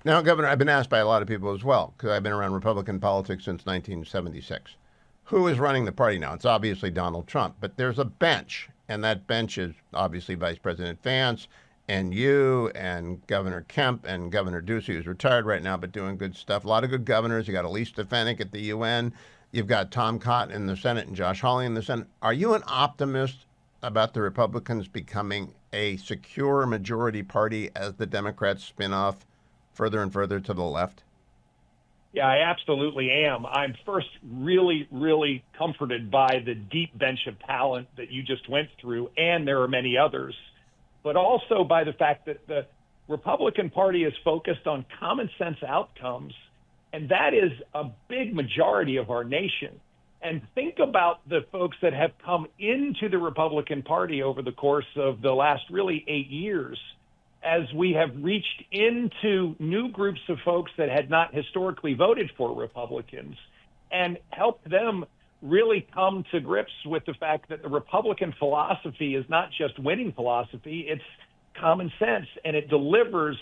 Now, Governor, I've been asked by a lot of people as well, because I've been around Republican politics since 1976. Who is running the party now? It's obviously Donald Trump, but there's a bench, and that bench is obviously Vice President Vance and you and Governor Kemp and Governor Ducey, who's retired right now, but doing good stuff. A lot of good governors. You got Elise Stefanik at the UN. You've got Tom Cotton in the Senate and Josh Hawley in the Senate. Are you an optimist about the Republicans becoming a secure majority party as the Democrats spin off further and further to the left? Yeah, I absolutely am. I'm first really, really comforted by the deep bench of talent that you just went through, and there are many others, but also by the fact that the Republican Party is focused on common sense outcomes, and that is a big majority of our nation. And think about the folks that have come into the Republican Party over the course of the last really 8 years, as we have reached into new groups of folks that had not historically voted for Republicans and helped them really come to grips with the fact that the Republican philosophy is not just winning philosophy, it's common sense, and it delivers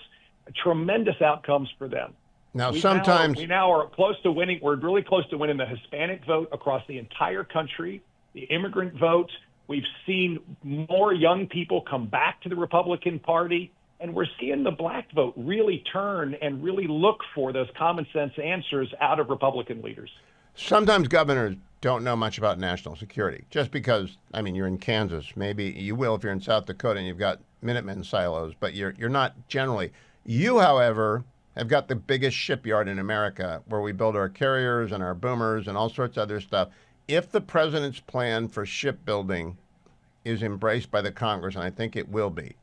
tremendous outcomes for them. Now, we sometimes now are close to winning. We're really close to winning the Hispanic vote across the entire country, the immigrant vote. We've seen more young people come back to the Republican Party, and we're seeing the black vote really turn and really look for those common sense answers out of Republican leaders. sometimes governors don't know much about national security. Just because, I mean, you're in Kansas, maybe you will if you're in South Dakota and you've got Minutemen silos, but you're not generally. You, however, have got the biggest shipyard in America where we build our carriers and our boomers and all sorts of other stuff. If the president's plan for shipbuilding is embraced by the Congress, and I think it will be,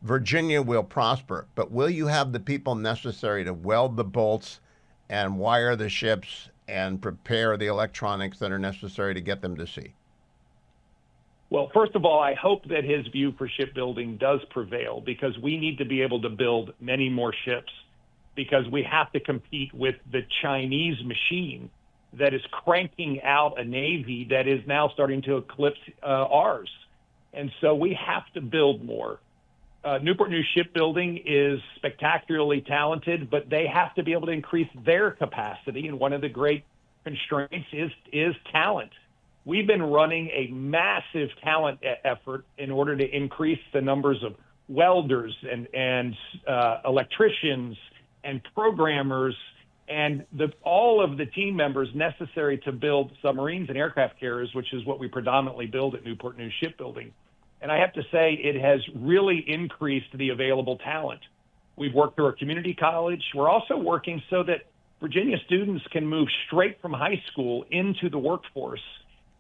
Virginia will prosper. But will you have the people necessary to weld the bolts and wire the ships and prepare the electronics that are necessary to get them to sea? Well, first of all, I hope that his view for shipbuilding does prevail, because we need to be able to build many more ships, because we have to compete with the Chinese machine that is cranking out a Navy that is now starting to eclipse ours. And so we have to build more. Newport News Shipbuilding is spectacularly talented, but they have to be able to increase their capacity. And one of the great constraints is talent. We've been running a massive talent effort in order to increase the numbers of welders and electricians and programmers and all of the team members necessary to build submarines and aircraft carriers, which is what we predominantly build at Newport News Shipbuilding. And I have to say, it has really increased the available talent. We've worked through our community college. We're also working so that Virginia students can move straight from high school into the workforce.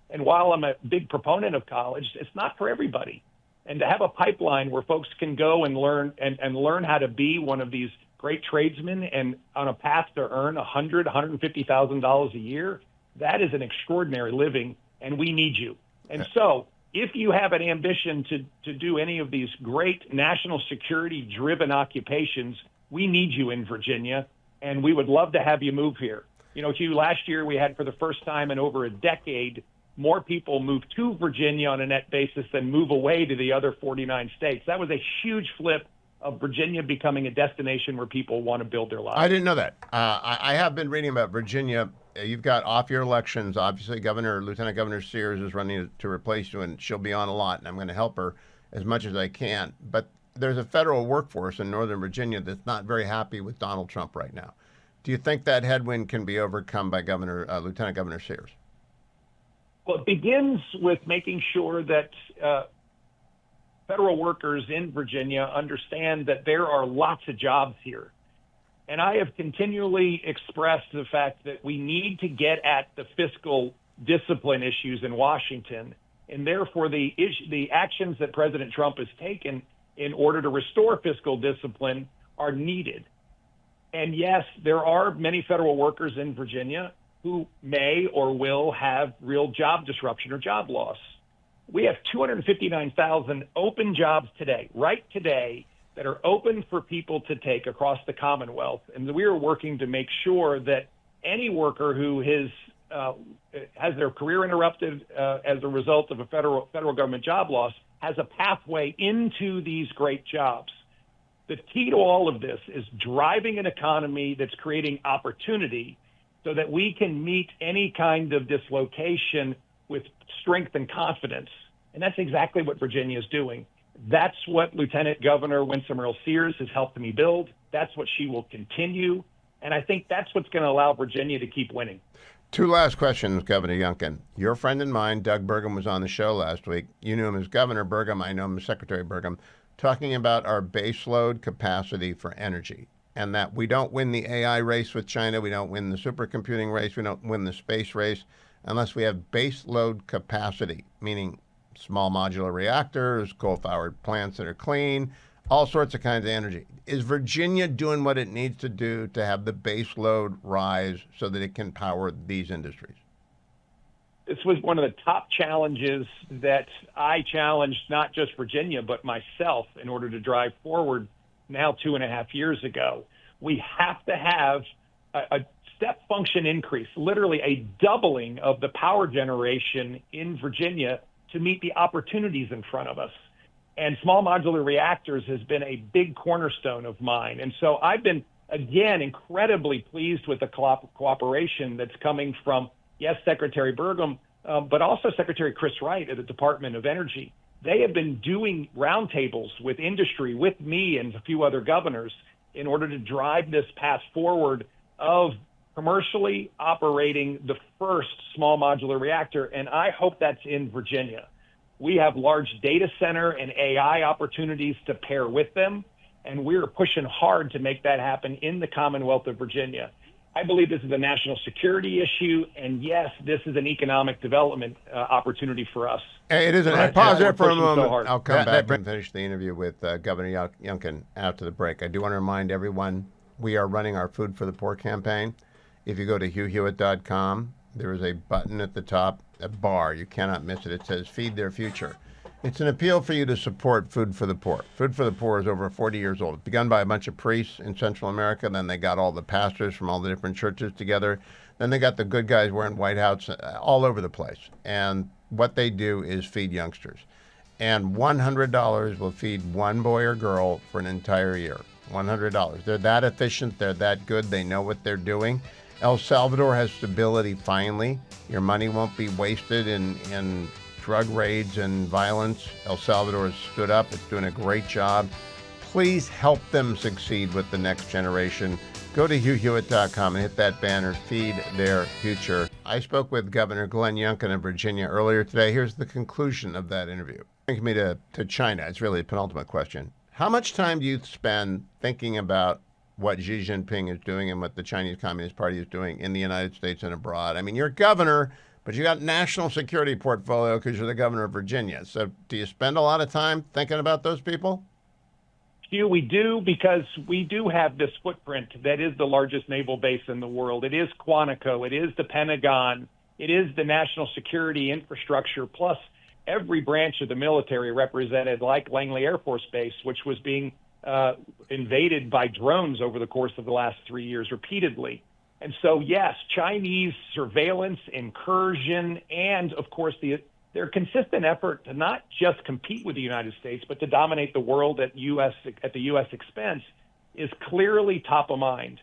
And while I'm a big proponent of college, it's not for everybody. And to have a pipeline where folks can go and learn and learn how to be one of these great tradesmen and on a path to earn $100,000, $150,000 a year, that is an extraordinary living, and we need you. And so if you have an ambition to do any of these great national security-driven occupations, we need you in Virginia, and we would love to have you move here. You know, Hugh, last year we had, for the first time in over a decade, more people move to Virginia on a net basis than move away to the other 49 states. That was a huge flip of Virginia becoming a destination where people want to build their lives. I didn't know that. I have been reading about Virginia. You've got off-year elections. Obviously, Lieutenant Governor Sears is running to replace you, and she'll be on a lot, and I'm going to help her as much as I can. But there's a federal workforce in Northern Virginia that's not very happy with Donald Trump right now. Do you think that headwind can be overcome by Lieutenant Governor Sears? Well, it begins with making sure that federal workers in Virginia understand that there are lots of jobs here. And I have continually expressed the fact that we need to get at the fiscal discipline issues in Washington, and therefore the actions that President Trump has taken in order to restore fiscal discipline are needed. And yes, there are many federal workers in Virginia who may or will have real job disruption or job loss. We have 259,000 open jobs today, right today, that are open for people to take across the Commonwealth. And we are working to make sure that any worker who has their career interrupted as a result of a federal government job loss has a pathway into these great jobs. The key to all of this is driving an economy that's creating opportunity so that we can meet any kind of dislocation with strength and confidence. And that's exactly what Virginia is doing. That's what Lieutenant Governor Winsome Earle-Sears has helped me build. That's what she will continue. And I think that's what's going to allow Virginia to keep winning. Two last questions, Governor Youngkin. Your friend and mine, Doug Burgum, was on the show last week. You knew him as Governor Burgum. I know him as Secretary Burgum, talking about our baseload capacity for energy, and that we don't win the AI race with China. We don't win the supercomputing race. We don't win the space race unless we have baseload capacity, meaning small modular reactors, coal-fired plants that are clean, all sorts of kinds of energy. Is Virginia doing what it needs to do to have the base load rise so that it can power these industries? This was one of the top challenges that I challenged not just Virginia, but myself in order to drive forward now 2.5 years ago. We have to have a step function increase, literally a doubling of the power generation in Virginia to meet the opportunities in front of us. And small modular reactors has been a big cornerstone of mine. And so I've been, again, incredibly pleased with the cooperation that's coming from, yes, Secretary Burgum, but also Secretary Chris Wright at the Department of Energy. They have been doing roundtables with industry, with me and a few other governors in order to drive this path forward of commercially operating the first small modular reactor. And I hope that's in Virginia. We have large data center and AI opportunities to pair with them, and we're pushing hard to make that happen in the Commonwealth of Virginia. I believe this is a national security issue, and yes, this is an economic development opportunity for us. It is. I pause there for a moment. So I'll come back and finish the interview with Governor Youngkin after the break. I do want to remind everyone we are running our Food for the Poor campaign. If you go to hughhewitt.com, there is a button at the top, a bar. You cannot miss it. It says Feed Their Future. It's an appeal for you to support Food for the Poor. Food for the Poor is over 40 years old. It's begun by a bunch of priests in Central America. Then they got all the pastors from all the different churches together. Then they got the good guys wearing white hats all over the place. And what they do is feed youngsters. And $100 will feed one boy or girl for an entire year. $100. They're that efficient. They're that good. They know what they're doing. El Salvador has stability finally. Your money won't be wasted in drug raids and violence. El Salvador has stood up. It's doing a great job. Please help them succeed with the next generation. Go to hughhewitt.com and hit that banner, Feed Their Future. I spoke with Governor Glenn Youngkin of Virginia earlier today. Here's the conclusion of that interview. Brings me to China. It's really a penultimate question. How much time do you spend thinking about what Xi Jinping is doing and what the Chinese Communist Party is doing in the United States and abroad? I mean, you're governor, but you got national security portfolio because you're the governor of Virginia. So do you spend a lot of time thinking about those people? Hugh, we do, because we do have this footprint that is the largest naval base in the world. It is Quantico. It is the Pentagon. It is the national security infrastructure, plus every branch of the military represented, like Langley Air Force Base, which was being invaded by drones over the course of the last 3 years repeatedly. And so, yes, Chinese surveillance, incursion, and, of course, their consistent effort to not just compete with the United States, but to dominate the world at the U.S. expense is clearly top of mind.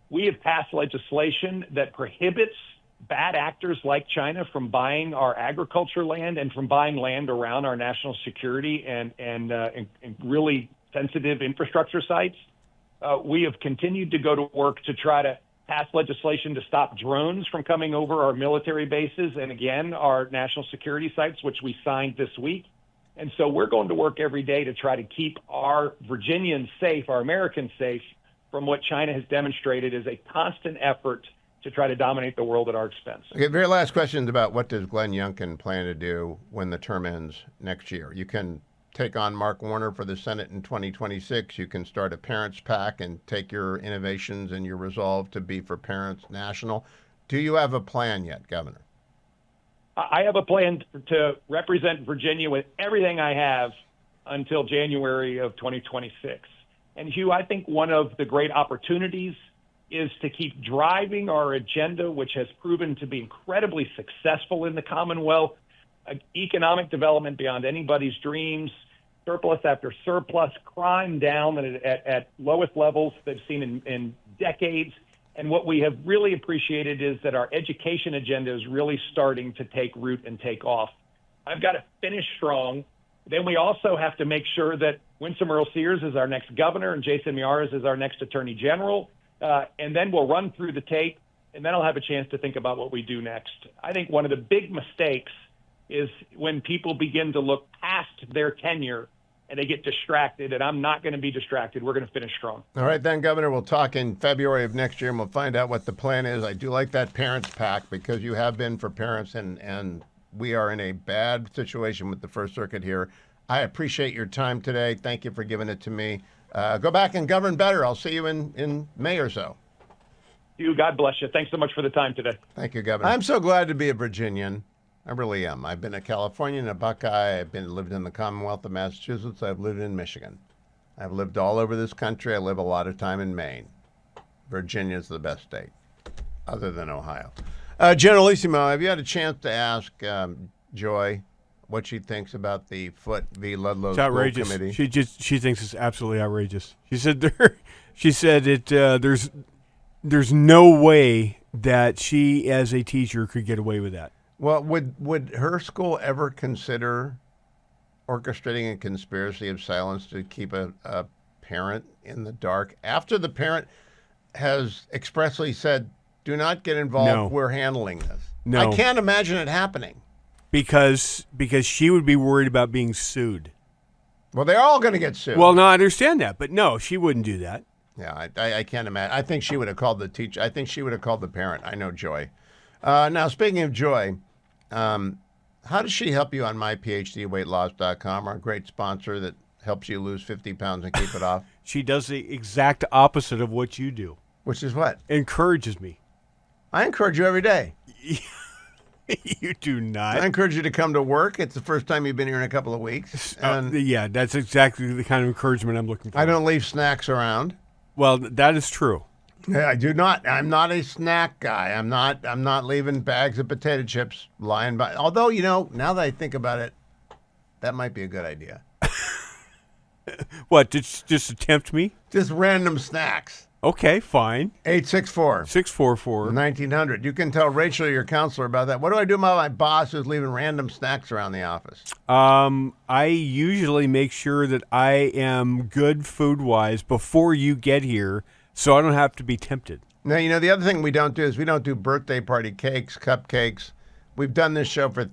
We have passed legislation that prohibits bad actors like China from buying our agriculture land and from buying land around our national security and really sensitive infrastructure sites. We have continued to go to work to try to pass legislation to stop drones from coming over our military bases and, again, our national security sites, which we signed this week. And so we're going to work every day to try to keep our Virginians safe, our Americans safe, from what China has demonstrated is a constant effort to try to dominate the world at our expense. Okay, very last question is about what does Glenn Youngkin plan to do when the term ends next year? You can take on Mark Warner for the Senate in 2026. You can start a parents pack and take your innovations and your resolve to be for parents national. Do you have a plan yet, Governor? I have a plan to represent Virginia with everything I have until January of 2026. And Hugh, I think one of the great opportunities is to keep driving our agenda, which has proven to be incredibly successful in the Commonwealth. Economic development beyond anybody's dreams, surplus after surplus, crime down at lowest levels they've seen in decades. And what we have really appreciated is that our education agenda is really starting to take root and take off. I've got to finish strong Then we also have to make sure that Winsome Earl Sears is our next governor and Jason Miyares is our next attorney general. And then we'll run through the tape, and then I'll have a chance to think about what we do next. I think one of the big mistakes is when people begin to look past their tenure and they get distracted, and I'm not going to be distracted. We're going to finish strong. All right, then, Governor, we'll talk in February of next year, and we'll find out what the plan is. I do like that parents pack because you have been for parents, and we are in a bad situation with the First Circuit here. I appreciate your time today. Thank you for giving it to me. Go back and govern better. I'll see you in May or so. You, God bless you. Thanks so much for the time today. Thank you, Governor. I'm so glad to be a Virginian. I really am. I've been a Californian, a Buckeye. I've lived in the Commonwealth of Massachusetts. I've lived in Michigan. I've lived all over this country. I live a lot of time in Maine. Virginia's the best state, other than Ohio. Generalissimo, have you had a chance to ask Joy what she thinks about the Foote v. Ludlow School outrageous. Committee? She thinks it's absolutely outrageous. She said there's no way that she as a teacher could get away with that. Well, would her school ever consider orchestrating a conspiracy of silence to keep a parent in the dark after the parent has expressly said, "Do not get involved. No. We're handling this"? No. I can't imagine it happening. Because she would be worried about being sued. Well, they're all going to get sued. Well, no, I understand that, but no, she wouldn't do that. Yeah, I can't imagine. I think she would have called the teacher. I think she would have called the parent. I know Joy. Now, speaking of Joy, how does she help you on myphdweightloss.com, our great sponsor that helps you lose 50 pounds and keep it off? She does the exact opposite of what you do. Which is what? Encourages me. I encourage you every day. You do not. I encourage you to come to work. It's the first time you've been here in a couple of weeks. And Yeah, that's exactly the kind of encouragement I'm looking for. I don't leave snacks around. Well, that is true. Yeah, I do not. I'm not a snack guy. I'm not leaving bags of potato chips lying by. Although, now that I think about it, that might be a good idea. What, just to tempt me? Just random snacks. Okay, fine. 864 644. 1900. You can tell Rachel, your counselor, about that. What do I do about my boss who's leaving random snacks around the office? I usually make sure that I am good food-wise before you get here so I don't have to be tempted. Now, the other thing we don't do is we don't do birthday party cakes, cupcakes. We've done this show for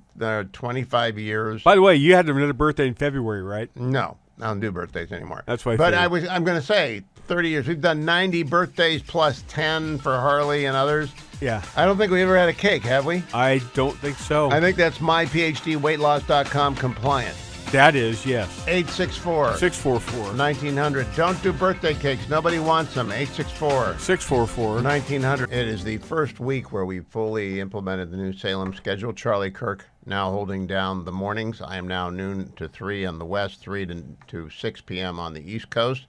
25 years. By the way, you had another birthday in February, right? No, I don't do birthdays anymore. That's why I But figured. I'm going to say 30 years. We've done 90 birthdays plus 10 for Harley and others. Yeah. I don't think we ever had a cake, have we? I don't think so. I think that's myphdweightloss.com compliant. That is, yes. 864 644. 1900. Don't do birthday cakes. Nobody wants them. 864 644. 1900. It is the first week where we fully implemented the new Salem schedule. Charlie Kirk now holding down the mornings. I am now noon to 3 on the west, 3 to 6 p.m. on the east coast.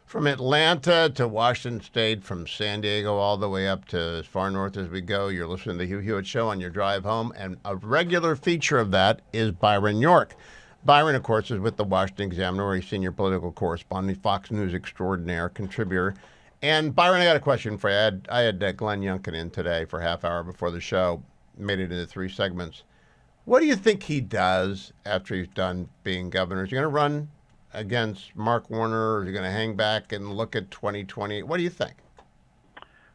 From Atlanta to Washington State, from San Diego all the way up to as far north as we go, you're listening to the Hugh Hewitt Show on your drive home. And a regular feature of that is Byron York. Byron, of course, is with the Washington Examiner, a senior political correspondent, Fox News extraordinaire, contributor. And Byron, I got a question for you. I had Glenn Youngkin in today for a half hour before the show, made it into 3 segments. What do you think he does after he's done being governor? Is he going to run against Mark Warner, or is he going to hang back and look at 2020? What do you think?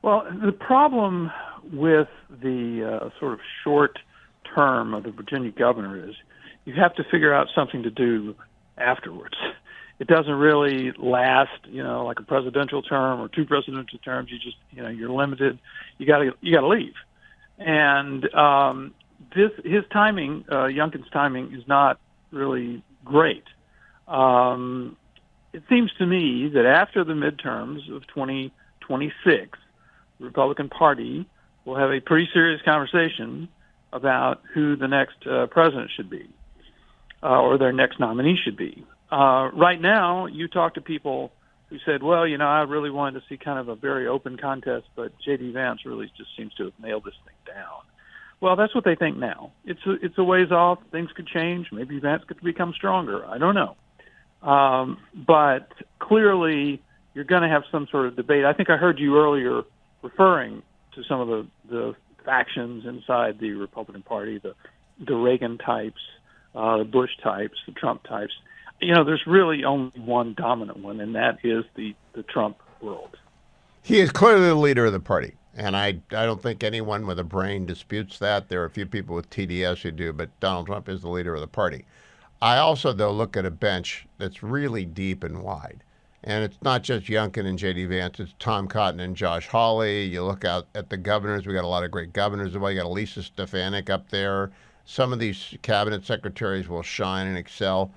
Well, the problem with the sort of short term of the Virginia governor is you have to figure out something to do afterwards. It doesn't really last, like a presidential term or 2 presidential terms. You just, you're limited. You got to leave. And his timing, Youngkin's timing, is not really great. It seems to me that after the midterms of 2026, the Republican Party will have a pretty serious conversation about who the next president should be, or their next nominee should be. Right now, you talk to people who said, well, I really wanted to see kind of a very open contest, but J.D. Vance really just seems to have nailed this thing down. Well, that's what they think now. It's a ways off. Things could change. Maybe Vance could become stronger. I don't know. But clearly, you're going to have some sort of debate. I think I heard you earlier referring to some of the factions inside the Republican Party, the Reagan types, the Bush types, the Trump types. There's really only one dominant one, and that is the Trump world. He is clearly the leader of the party, and I don't think anyone with a brain disputes that. There are a few people with TDS who do, but Donald Trump is the leader of the party. I also, though, look at a bench that's really deep and wide. And it's not just Youngkin and J.D. Vance, it's Tom Cotton and Josh Hawley. You look out at the governors, we got a lot of great governors. You got Elisa Stefanik up there. Some of these cabinet secretaries will shine and excel.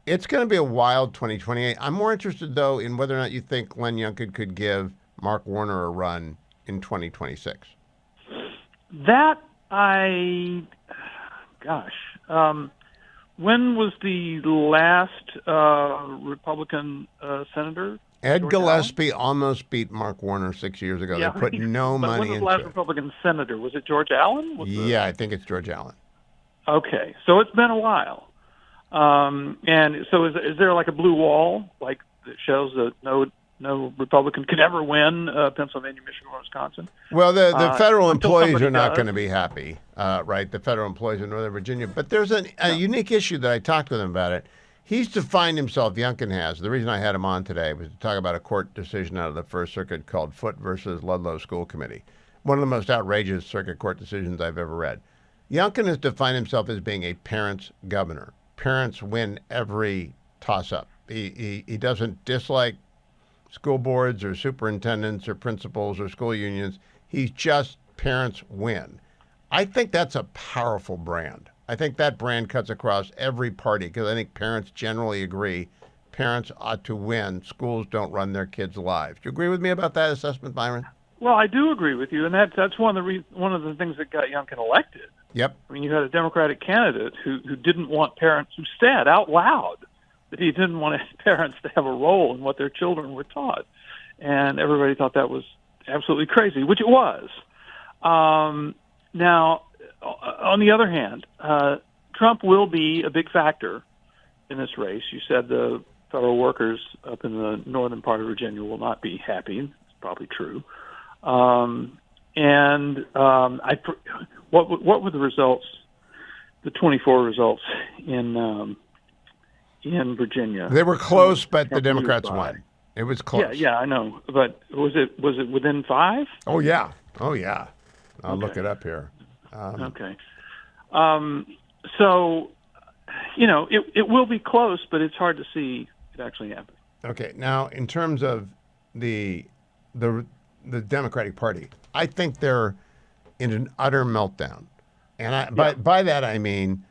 It's going to be a wild 2028. I'm more interested, though, in whether or not you think Glenn Youngkin could give Mark Warner a run in 2026. When was the last Republican senator? Ed George Gillespie almost beat Mark Warner 6 years ago. Yeah, They put no but money when was the into last it. Republican senator? Was it George Allen? Yeah, I think it's George Allen. Okay, so it's been a while. And so is there like a blue wall, like that shows that no Republican could ever win Pennsylvania, Michigan, or Wisconsin? Well, the federal until employees somebody are not does. going to be happy, right? The federal employees in Northern Virginia. But there's a unique issue that I talked with him about it. He's defined himself, Youngkin has. The reason I had him on today was to talk about a court decision out of the First Circuit called Foote versus Ludlow School Committee. One of the most outrageous circuit court decisions I've ever read. Youngkin has defined himself as being a parents' governor. Parents win every toss-up. He doesn't dislike school boards or superintendents or principals or school unions. He's just parents win. I think that's a powerful brand. I think that brand cuts across every party because I think parents generally agree parents ought to win. Schools don't run their kids' lives. Do you agree with me about that assessment, Byron? Well, I do agree with you, and that's one of the things that got Youngkin elected. Yep. I mean, you had a Democratic candidate who didn't want parents, who said out loud that he didn't want parents to have a role in what their children were taught. And everybody thought that was absolutely crazy, which it was. Now, on the other hand, Trump will be a big factor in this race. You said the federal workers up in the northern part of Virginia will not be happy. It's probably true. What were the results, the 24 results in Virginia? They were close, but the Democrats won. It was close. Yeah, I know. But was it within 5? Oh, yeah. I'll look it up here. Okay. So, it will be close, but it's hard to see it actually happen. Okay. Now, in terms of the Democratic Party, I think they're in an utter meltdown. And by that, I mean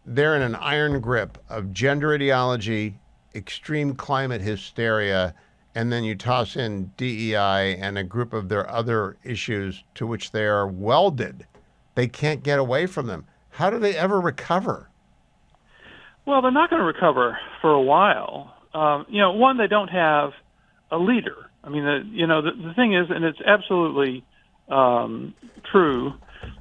they're in an iron grip of gender ideology, extreme climate hysteria, and then you toss in DEI and a group of their other issues to which they are welded. They can't get away from them. How do they ever recover? Well, they're not going to recover for a while. One, they don't have a leader. I mean, the thing is, and it's absolutely true.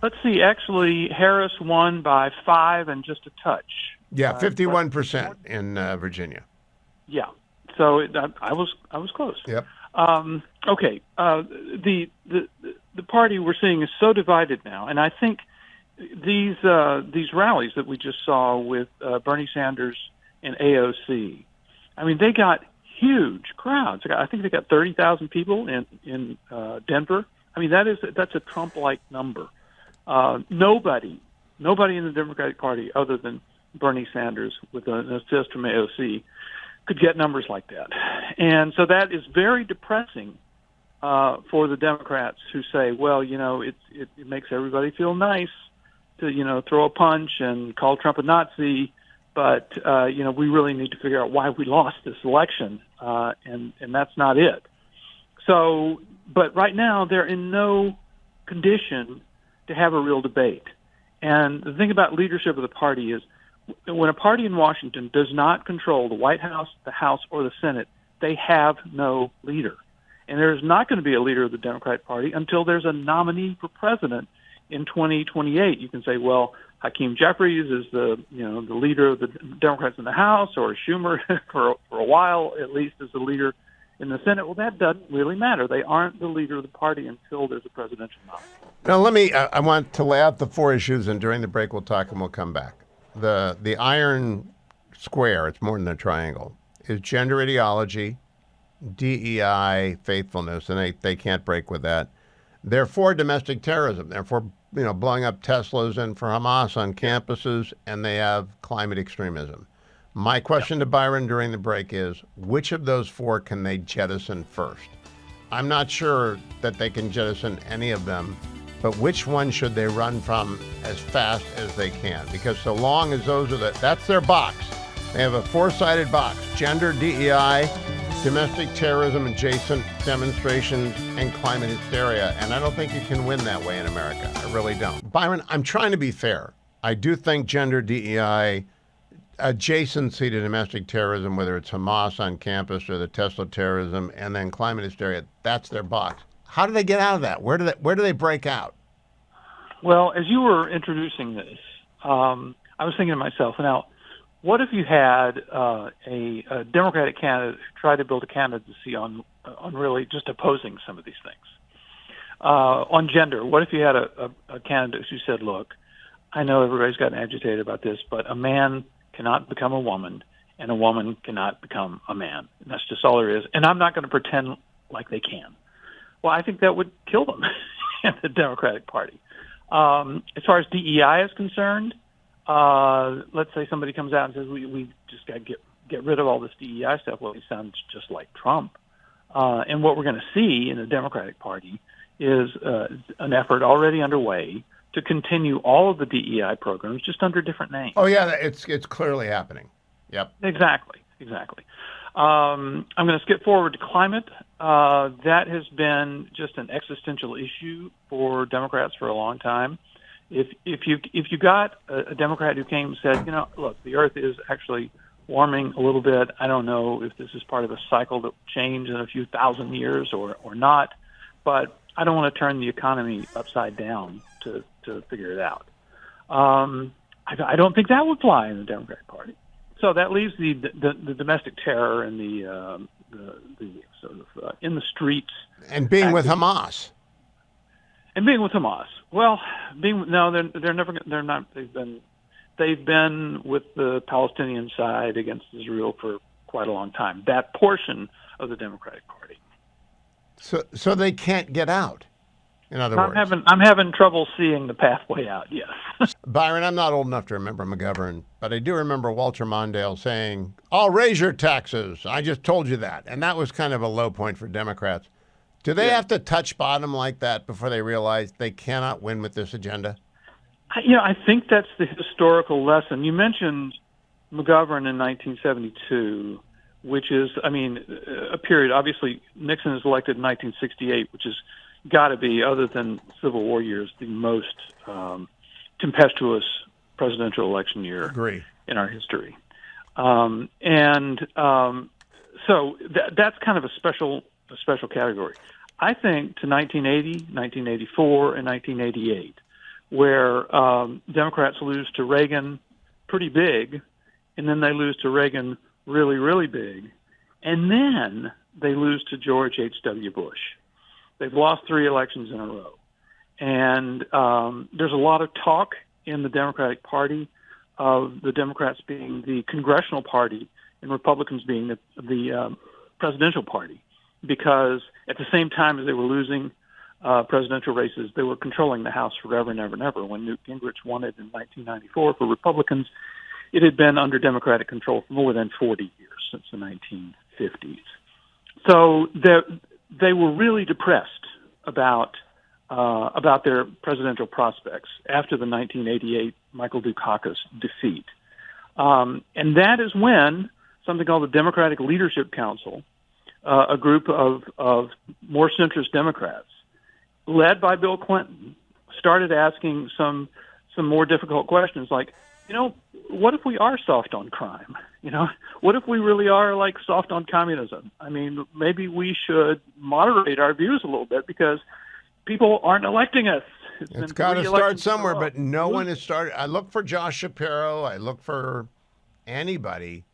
Let's see. Actually, Harris won by 5 and just a touch. Yeah, 51% in Virginia. Yeah. So I was close. Yep. Okay. The party we're seeing is so divided now, and I think these rallies that we just saw with Bernie Sanders and AOC, I mean, they got huge crowds. I think they got 30,000 people in Denver. I mean, that's a Trump-like number. Nobody in the Democratic Party, other than Bernie Sanders with an assist from AOC, could get numbers like that. And so that is very depressing for the Democrats who say, well, it makes everybody feel nice to, throw a punch and call Trump a Nazi, but, we really need to figure out why we lost this election, and that's not it. So, but right now they're in no condition to have a real debate. And the thing about leadership of the party is when a party in Washington does not control the White House, the House, or the Senate, they have no leader. And there's not going to be a leader of the Democratic Party until there's a nominee for president in 2028. You can say, well, Hakeem Jeffries is the leader of the Democrats in the House, or Schumer for a while at least is the leader in the Senate. Well, that doesn't really matter. They aren't the leader of the party until there's a presidential nominee. Now, I want to lay out the 4 issues, and during the break we'll talk and we'll come back. The iron square, it's more than a triangle, is gender ideology, DEI, faithfulness, and they can't break with that. They're for domestic terrorism. They're for blowing up Teslas and for Hamas on campuses, and they have climate extremism. My question to Byron during the break is, which of those four can they jettison first? I'm not sure that they can jettison any of them, but which one should they run from as fast as they can? Because so long as that's their box. They have a four-sided box: gender, DEI, domestic terrorism adjacent demonstrations, and climate hysteria. And I don't think you can win that way in America. I really don't. Byron, I'm trying to be fair. I do think gender, DEI, adjacency to domestic terrorism, whether it's Hamas on campus or the Tesla terrorism, and then climate hysteria, that's their box. How do they get out of that? Where do they break out? Well, as you were introducing this, I was thinking to myself, now, what if you had a Democratic candidate who tried to build a candidacy on really just opposing some of these things? On gender, what if you had a candidate who said, look, I know everybody's gotten agitated about this, but a man cannot become a woman, and a woman cannot become a man. And that's just all there is. And I'm not going to pretend like they can. Well, I think that would kill them in the Democratic Party. As far as DEI is concerned, let's say somebody comes out and says, we just got to get rid of all this DEI stuff. Well, he sounds just like Trump. And what we're going to see in the Democratic Party is an effort already underway to continue all of the DEI programs just under different names. Oh, yeah, it's clearly happening. Yep. Exactly. I'm going to skip forward to climate. That has been just an existential issue for Democrats for a long time. If you got a Democrat who came and said, look, the Earth is actually warming a little bit. I don't know if this is part of a cycle that will change in a few thousand years or not, but I don't want to turn the economy upside down to figure it out. I don't think that would fly in the Democratic Party. So that leaves the domestic terror and the sort of in the streets and being with Hamas. And being with Hamas. Well, they're not. They've been with the Palestinian side against Israel for quite a long time. That portion of the Democratic Party. So they can't get out. In other words, I'm having trouble seeing the pathway out. Yes. Byron, I'm not old enough to remember McGovern, but I do remember Walter Mondale saying, "I'll raise your taxes. I just told you that," and that was kind of a low point for Democrats. Do they have to touch bottom like that before they realize they cannot win with this agenda? I think that's the historical lesson. You mentioned McGovern in 1972, which is, a period. Obviously, Nixon is elected in 1968, which is got to be, other than Civil War years, the most tempestuous presidential election year in our history. So that's kind of a special category. I think to 1980, 1984, and 1988, where Democrats lose to Reagan pretty big, and then they lose to Reagan really, really big, and then they lose to George H.W. Bush. They've lost 3 elections in a row. And there's a lot of talk in the Democratic Party of the Democrats being the congressional party and Republicans being the presidential party, because at the same time as they were losing presidential races, they were controlling the House forever and ever and ever. When Newt Gingrich won it in 1994 for Republicans, it had been under Democratic control for more than 40 years, since the 1950s. So they were really depressed about their presidential prospects after the 1988 Michael Dukakis defeat. And that is when something called the Democratic Leadership Council, a group of more centrist Democrats, led by Bill Clinton, started asking some more difficult questions like, what if we are soft on crime? What if we really are soft on communism? Maybe we should moderate our views a little bit because people aren't electing us. It's got to start somewhere, but no one has started. I look for Josh Shapiro. I look for anybody,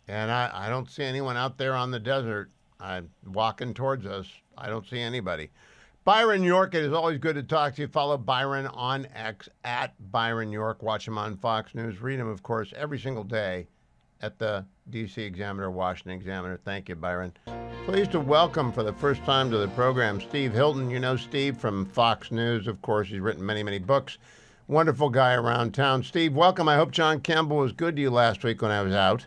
and I don't see anyone out there on the desert walking towards us. I don't see anybody. Byron York, it is always good to talk to you. Follow Byron on X at Byron York. Watch him on Fox News. Read him, of course, every single day at the D.C. Examiner, Washington Examiner. Thank you, Byron. Pleased to welcome for the first time to the program Steve Hilton. You know Steve from Fox News, of course. He's written many, many books. Wonderful guy around town. Steve, welcome. I hope John Campbell was good to you last week when I was out.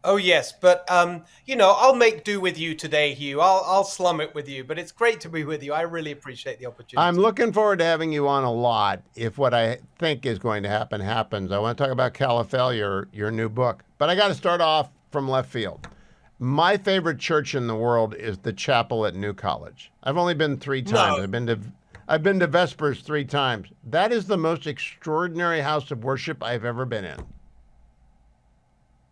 Oh yes, but I'll make do with you today, Hugh. I'll slum it with you, but it's great to be with you. I really appreciate the opportunity. I'm looking forward to having you on a lot if what I think is going to happen happens. I want to talk about Caliphalia, your new book, but I got to start off from left field. My favorite church in the world is the chapel at New College. I've only been 3 times. No. I've been to Vespers 3 times. That is the most extraordinary house of worship I've ever been in.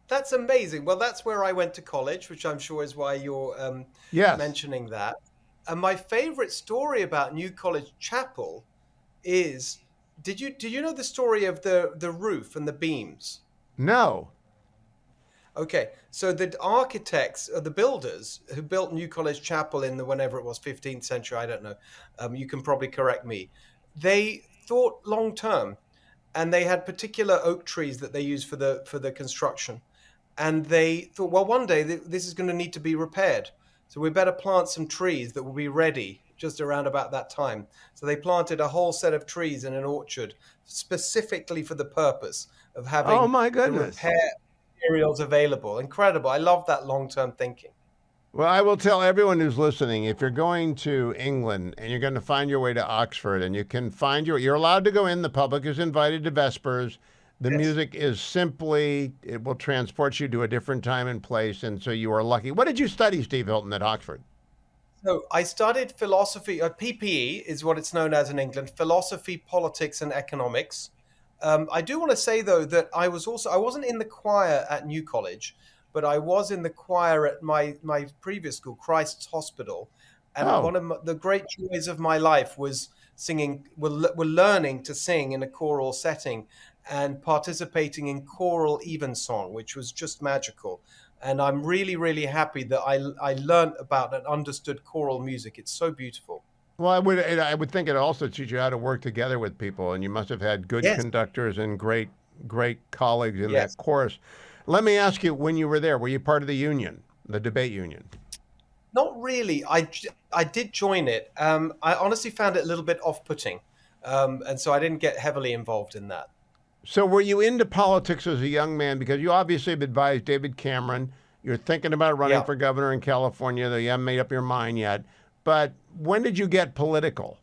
That's amazing. Well, that's where I went to college, which I'm sure is why you're mentioning that. And my favorite story about New College Chapel is, do you know the story of the roof and the beams? No. Okay, so the architects, the builders who built New College Chapel in the whenever it was 15th century, I don't know. You can probably correct me. They thought long term, and they had particular oak trees that they used for the construction. And they thought, well, one day this is going to need to be repaired. So we better plant some trees that will be ready just around about that time. So they planted a whole set of trees in an orchard specifically for the purpose of having the repair materials available. Incredible. I love that long-term thinking. Well, I will tell everyone who's listening, if you're going to England and you're going to find your way to Oxford and you can find you're allowed to go in, the public is invited to Vespers. The music is simply, it will transport you to a different time and place, and so you are lucky. What did you study, Steve Hilton, at Oxford? So I studied philosophy, PPE is what it's known as in England, philosophy, politics, and economics. I do want to say, though, that I wasn't in the choir at New College, but I was in the choir at my previous school, Christ's Hospital. And one of the great joys of my life was learning to sing in a choral setting and participating in choral evensong, which was just magical. And I'm really, really happy that I learned about and understood choral music. It's so beautiful. Well, I would think it also teaches you how to work together with people, and you must have had good conductors and great colleagues in that chorus. Let me ask you, when you were there, were you part of the union, the debate union? Not really. I did join it. I honestly found it a little bit off-putting, and so I didn't get heavily involved in that. So were you into politics as a young man? Because you obviously have advised David Cameron. You're thinking about running for governor in California, though you haven't made up your mind yet. But when did you get political?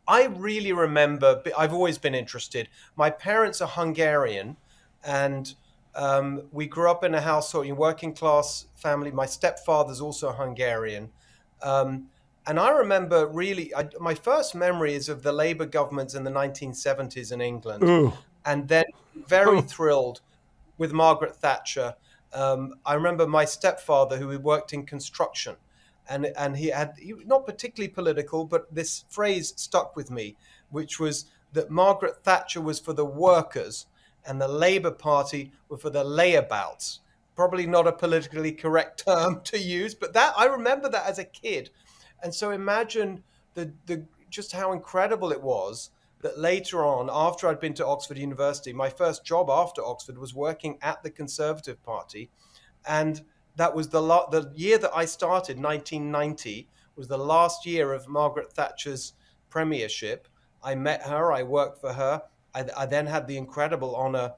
I really remember, I've always been interested. My parents are Hungarian, and we grew up in a household, a working class family. My stepfather's also Hungarian. And I remember my first memory is of the Labour governments in the 1970s in England. Ooh. And then very thrilled with Margaret Thatcher. I remember my stepfather, who worked in construction, and he was not particularly political, but this phrase stuck with me, which was that Margaret Thatcher was for the workers and the Labour Party were for the layabouts. Probably not a politically correct term to use, but I remember that as a kid. And so imagine just how incredible it was that later on, after I'd been to Oxford University, my first job after Oxford was working at the Conservative Party. And that was the year that I started, 1990, was the last year of Margaret Thatcher's premiership. I met her, I worked for her. I then had the incredible honor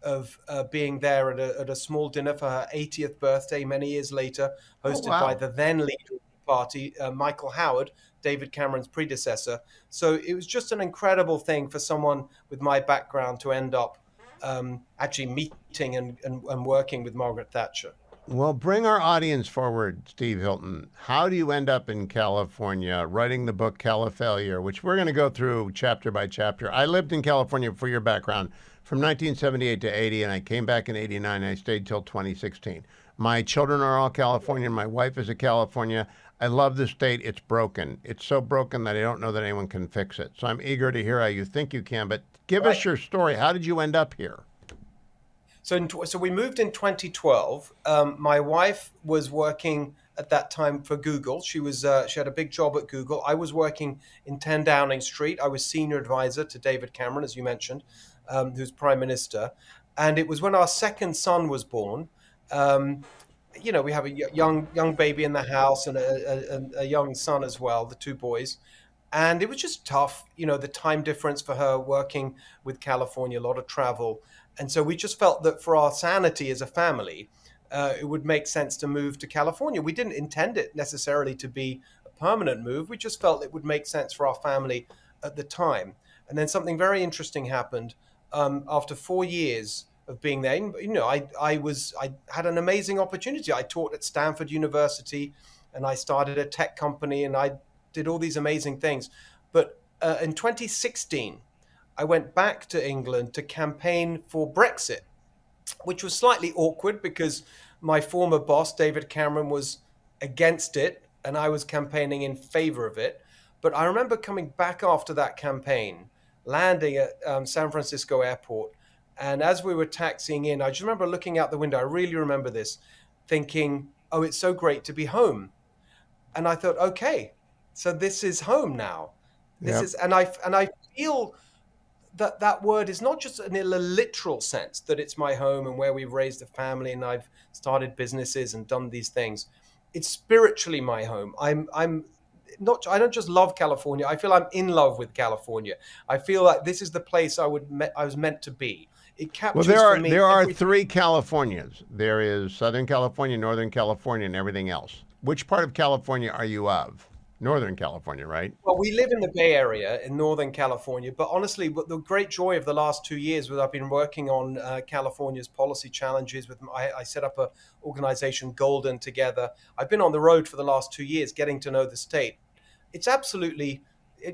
of being there at a small dinner for her 80th birthday many years later, hosted by the then leader of the party, Michael Howard, David Cameron's predecessor. So it was just an incredible thing for someone with my background to end up actually meeting and working with Margaret Thatcher. Well, bring our audience forward, Steve Hilton. How do you end up in California writing the book Caliphalia, which we're going to go through chapter by chapter? I lived in California, for your background, from 1978 to 80, and I came back in 89, and I stayed till 2016. My children are all Californian. My wife is a California. I love the state. It's broken. It's so broken that I don't know that anyone can fix it. So I'm eager to hear how you think you can, but give us your story. How did you end up here? So we moved in 2012. My wife was working at that time for Google. She had a big job at Google. I was working in 10 Downing Street. I was senior advisor to David Cameron, as you mentioned, who's prime minister. And it was when our second son was born. We have a young baby in the house and a young son as well, the two boys. And it was just tough, the time difference for her working with California, a lot of travel. And so we just felt that for our sanity as a family, it would make sense to move to California. We didn't intend it necessarily to be a permanent move. We just felt it would make sense for our family at the time. And then something very interesting happened after 4 years of being there. I had an amazing opportunity. I taught at Stanford University, and I started a tech company, and I did all these amazing things. But in 2016, I went back to England to campaign for Brexit, which was slightly awkward because my former boss, David Cameron, was against it, and I was campaigning in favor of it. But I remember coming back after that campaign, landing at San Francisco airport, and as we were taxiing in, I just remember looking out the window. I really remember this, thinking, "Oh, it's so great to be home." And I thought, "Okay, so this is home now." And I feel that word is not just in a literal sense that it's my home and where we've raised a family and I've started businesses and done these things. It's spiritually my home. I don't just love California. I feel I'm in love with California. I feel like this is the place I was meant to be. It captures for me. There are three Californias. There is Southern California, Northern California, and everything else. Which part of California are you of? Northern California, right? Well, we live in the Bay Area in Northern California, but honestly, the great joy of the last 2 years was I've been working on California's policy challenges. I set up an organization, Golden, together. I've been on the road for the last 2 years, getting to know the state. It's absolutely,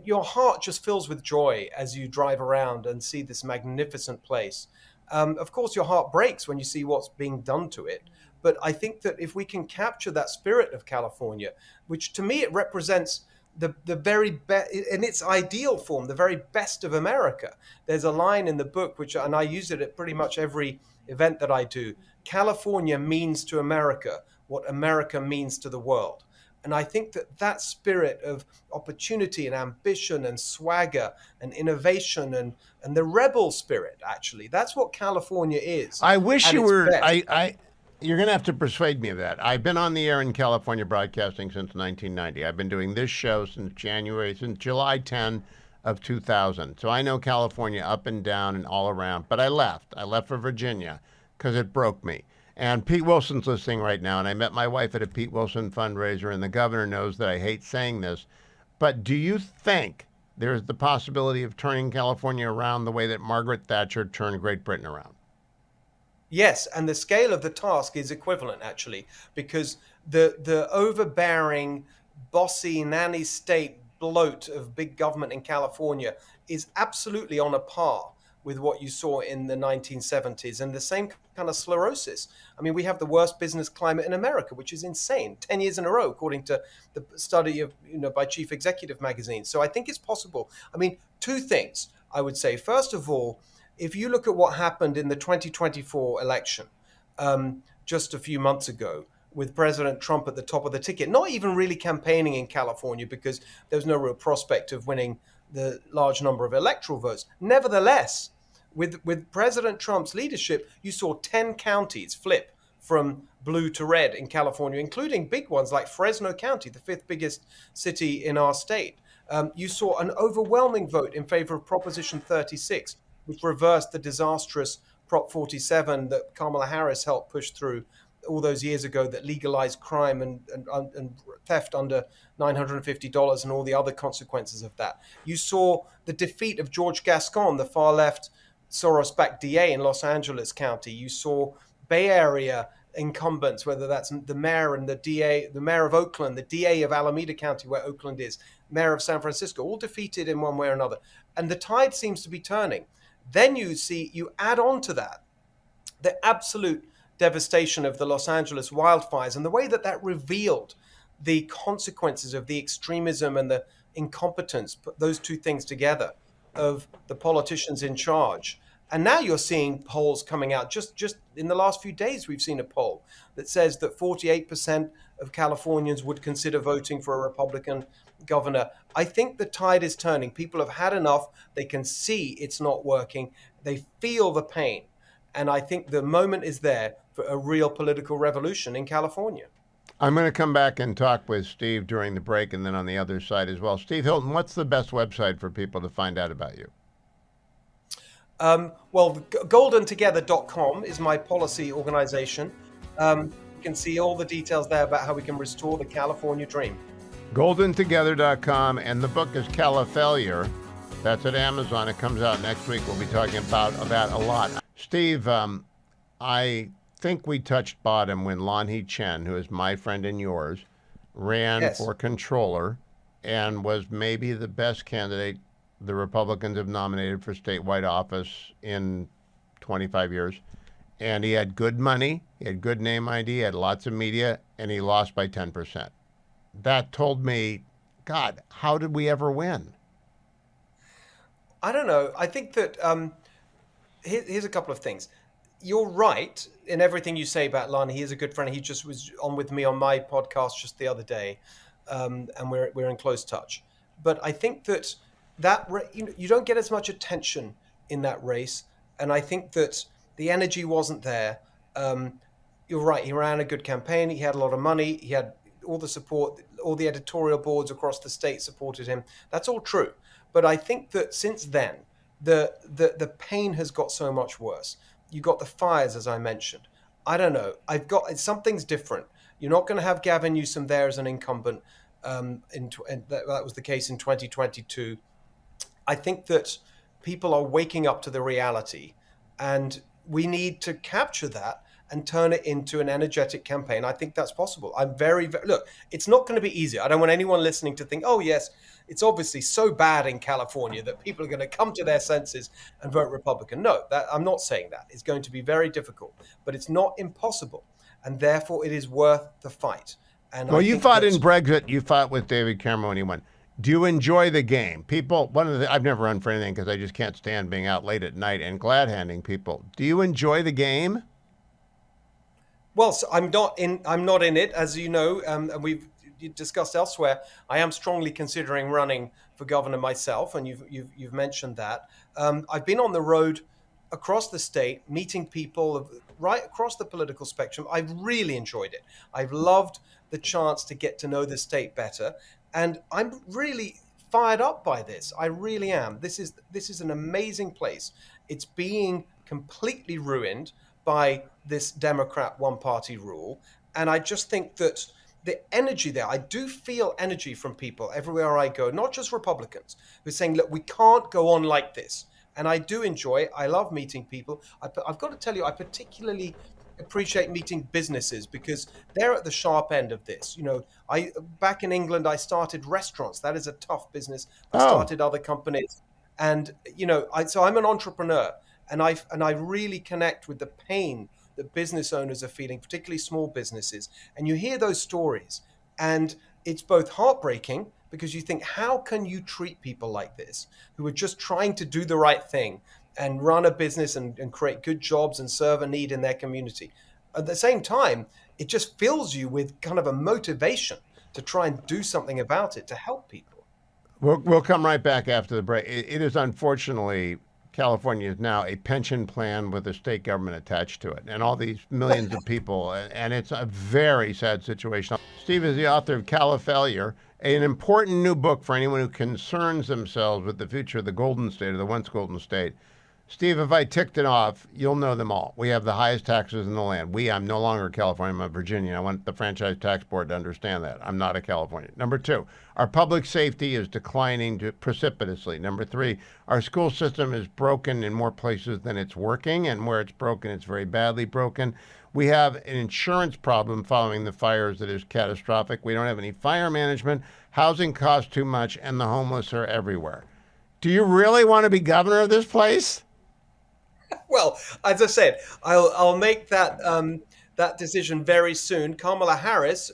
your heart just fills with joy as you drive around and see this magnificent place. Of course, your heart breaks when you see what's being done to it. But I think that if we can capture that spirit of California, which to me it represents the very best in its ideal form, the very best of America. There's a line in the book and I use it at pretty much every event that I do. California means to America what America means to the world. And I think that spirit of opportunity and ambition and swagger and innovation and the rebel spirit, actually, that's what California is. I wish you were. You're going to have to persuade me of that. I've been on the air in California broadcasting since 1990. I've been doing this show since July 10 of 2000. So I know California up and down and all around. But I left. I left for Virginia because it broke me. And Pete Wilson's listening right now, and I met my wife at a Pete Wilson fundraiser, and the governor knows that I hate saying this. But do you think there's the possibility of turning California around the way that Margaret Thatcher turned Great Britain around? Yes, and the scale of the task is equivalent, actually, because the overbearing, bossy, nanny state bloat of big government in California is absolutely on a par with what you saw in the 1970s, and the same kind of sclerosis. I mean, we have the worst business climate in America, which is insane, 10 years in a row, according to the study by Chief Executive magazine. So I think it's possible. I mean, two things I would say. First of all, if you look at what happened in the 2024 election just a few months ago, with President Trump at the top of the ticket, not even really campaigning in California because there was no real prospect of winning the large number of electoral votes. Nevertheless, with President Trump's leadership, you saw 10 counties flip from blue to red in California, including big ones like Fresno County, the fifth biggest city in our state. You saw an overwhelming vote in favor of Proposition 36, which reversed the disastrous Prop 47 that Kamala Harris helped push through all those years ago, that legalized crime and theft under $950 and all the other consequences of that. You saw the defeat of George Gascon, the far-left Soros-backed DA in Los Angeles County. You saw Bay Area incumbents, whether that's the mayor and the DA, the mayor of Oakland, the DA of Alameda County, where Oakland is, mayor of San Francisco, all defeated in one way or another. And the tide seems to be turning. Then you add on to that the absolute devastation of the Los Angeles wildfires and the way that revealed the consequences of the extremism and the incompetence, put those two things together, of the politicians in charge. And now you're seeing polls coming out. Just in the last few days, we've seen a poll that says that 48% of Californians would consider voting for a Republican governor. I think the tide is turning. People have had enough. They can see it's not working. They feel the pain. And I think the moment is there for a real political revolution in California. I'm going to come back and talk with Steve during the break and then on the other side as well. Steve Hilton, what's the best website for people to find out about you? Well, goldentogether.com is my policy organization. You can see all the details there about how we can restore the California dream. goldentogether.com, and the book is Califailure. That's at Amazon. It comes out next week. We'll be talking about that a lot. Steve, I think we touched bottom when Lan Hee Chen, who is my friend and yours, ran for controller and was maybe the best candidate the Republicans have nominated for statewide office in 25 years. And he had good money, he had good name ID, he had lots of media, and he lost by 10%. That told me, God, how did we ever win? I don't know. I think that here's a couple of things. You're right in everything you say about Lan. He is a good friend. He just was on with me on my podcast just the other day, and we're in close touch. But I think that you don't get as much attention in that race, and I think that the energy wasn't there. You're right. He ran a good campaign. He had a lot of money. He had all the support. All the editorial boards across the state supported him. That's all true. But I think that since then, the pain has got so much worse. You got the fires, as I mentioned. I don't know. Something's different. You're not going to have Gavin Newsom there as an incumbent. And that was the case in 2022. I think that people are waking up to the reality, and we need to capture that and turn it into an energetic campaign. I think that's possible. I'm very look, it's not going to be easy. I don't want anyone listening to think, oh, yes, it's obviously so bad in California that people are going to come to their senses and vote Republican. No, I'm not saying that. It's going to be very difficult, but it's not impossible. And therefore, it is worth the fight. And well, you fought in Brexit. You fought with David Cameron when he won. Do you enjoy the game? People, I've never run for anything because I just can't stand being out late at night and glad-handing people. Do you enjoy the game? Well, so I'm not in it, as you know, and we've discussed elsewhere. I am strongly considering running for governor myself, and you've mentioned that. I've been on the road across the state, meeting people right across the political spectrum. I've really enjoyed it. I've loved the chance to get to know the state better, and I'm really fired up by this. I really am. This is an amazing place. It's being completely ruined by this Democrat one-party rule. And I just think that the energy there, I do feel energy from people everywhere I go, not just Republicans, who are saying, look, we can't go on like this. And I do enjoy it. I love meeting people. I've got to tell you, I particularly appreciate meeting businesses because they're at the sharp end of this. You know, back in England, I started restaurants. That is a tough business. I started other companies. And, you know, so I'm an entrepreneur. And I really connect with the pain that business owners are feeling, particularly small businesses. And you hear those stories, and it's both heartbreaking because you think, how can you treat people like this who are just trying to do the right thing and run a business and create good jobs and serve a need in their community? At the same time, it just fills you with kind of a motivation to try and do something about it, to help people. We'll come right back after the break. It is unfortunately, California is now a pension plan with a state government attached to it and all these millions of people. And it's a very sad situation. Steve is the author of Califailure, an important new book for anyone who concerns themselves with the future of the Golden State or the once Golden State. Steve, if I ticked it off, you'll know them all. We have the highest taxes in the land. I'm no longer California, I'm a Virginian. I want the Franchise Tax Board to understand that. I'm not a Californian. Number two, our public safety is declining precipitously. Number three, our school system is broken in more places than it's working, and where it's broken, it's very badly broken. We have an insurance problem following the fires that is catastrophic. We don't have any fire management. Housing costs too much, and the homeless are everywhere. Do you really want to be governor of this place? Well, as I said, I'll make that that decision very soon. Kamala Harris,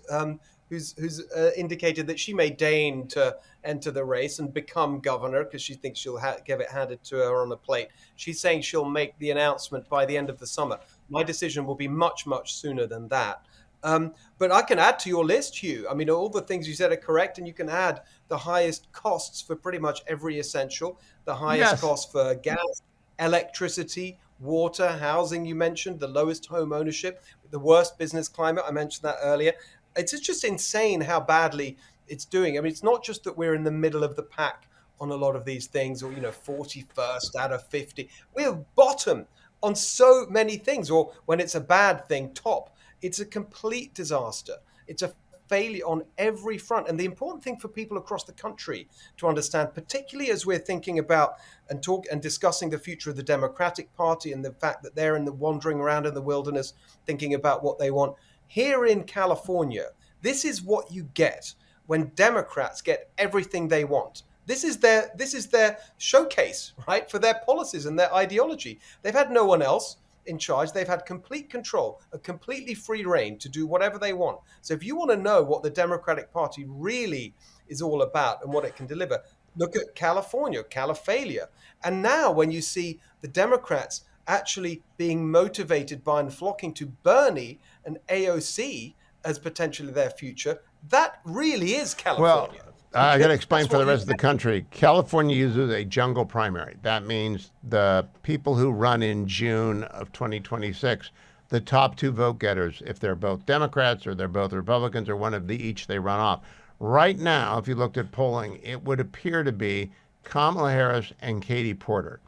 who's indicated that she may deign to enter the race and become governor because she thinks she'll get it handed to her on a plate. She's saying she'll make the announcement by the end of the summer. My decision will be much, much sooner than that. But I can add to your list, Hugh. I mean, all the things you said are correct, and you can add the highest costs for pretty much every essential, the highest Yes. cost for gas, electricity, water, housing, you mentioned, the lowest home ownership, the worst business climate. I mentioned that earlier. It's just insane how badly it's doing. I mean, it's not just that we're in the middle of the pack on a lot of these things, or 41st out of 50. We're bottom on so many things, or when it's a bad thing, top. It's a complete disaster. It's a failure on every front. And the important thing for people across the country to understand, particularly as we're thinking about and discussing the future of the Democratic Party and the fact that they're wandering around in the wilderness thinking about what they want. Here in California, this is what you get when Democrats get everything they want. This is their showcase, right, for their policies and their ideology. They've had no one else in charge. They've had complete control, a completely free reign to do whatever they want. So if you want to know what the Democratic Party really is all about and what it can deliver, look at California, Califalia. And now when you see the Democrats actually being motivated by and flocking to Bernie and AOC as potentially their future, that really is Well, California. I got to explain That's for the what rest of the country. California uses a jungle primary. That means the people who run in June of 2026, the top two vote getters, if they're both Democrats or they're both Republicans or one of the each, they run off. Right now, if you looked at polling, it would appear to be Kamala Harris and Katie Porter.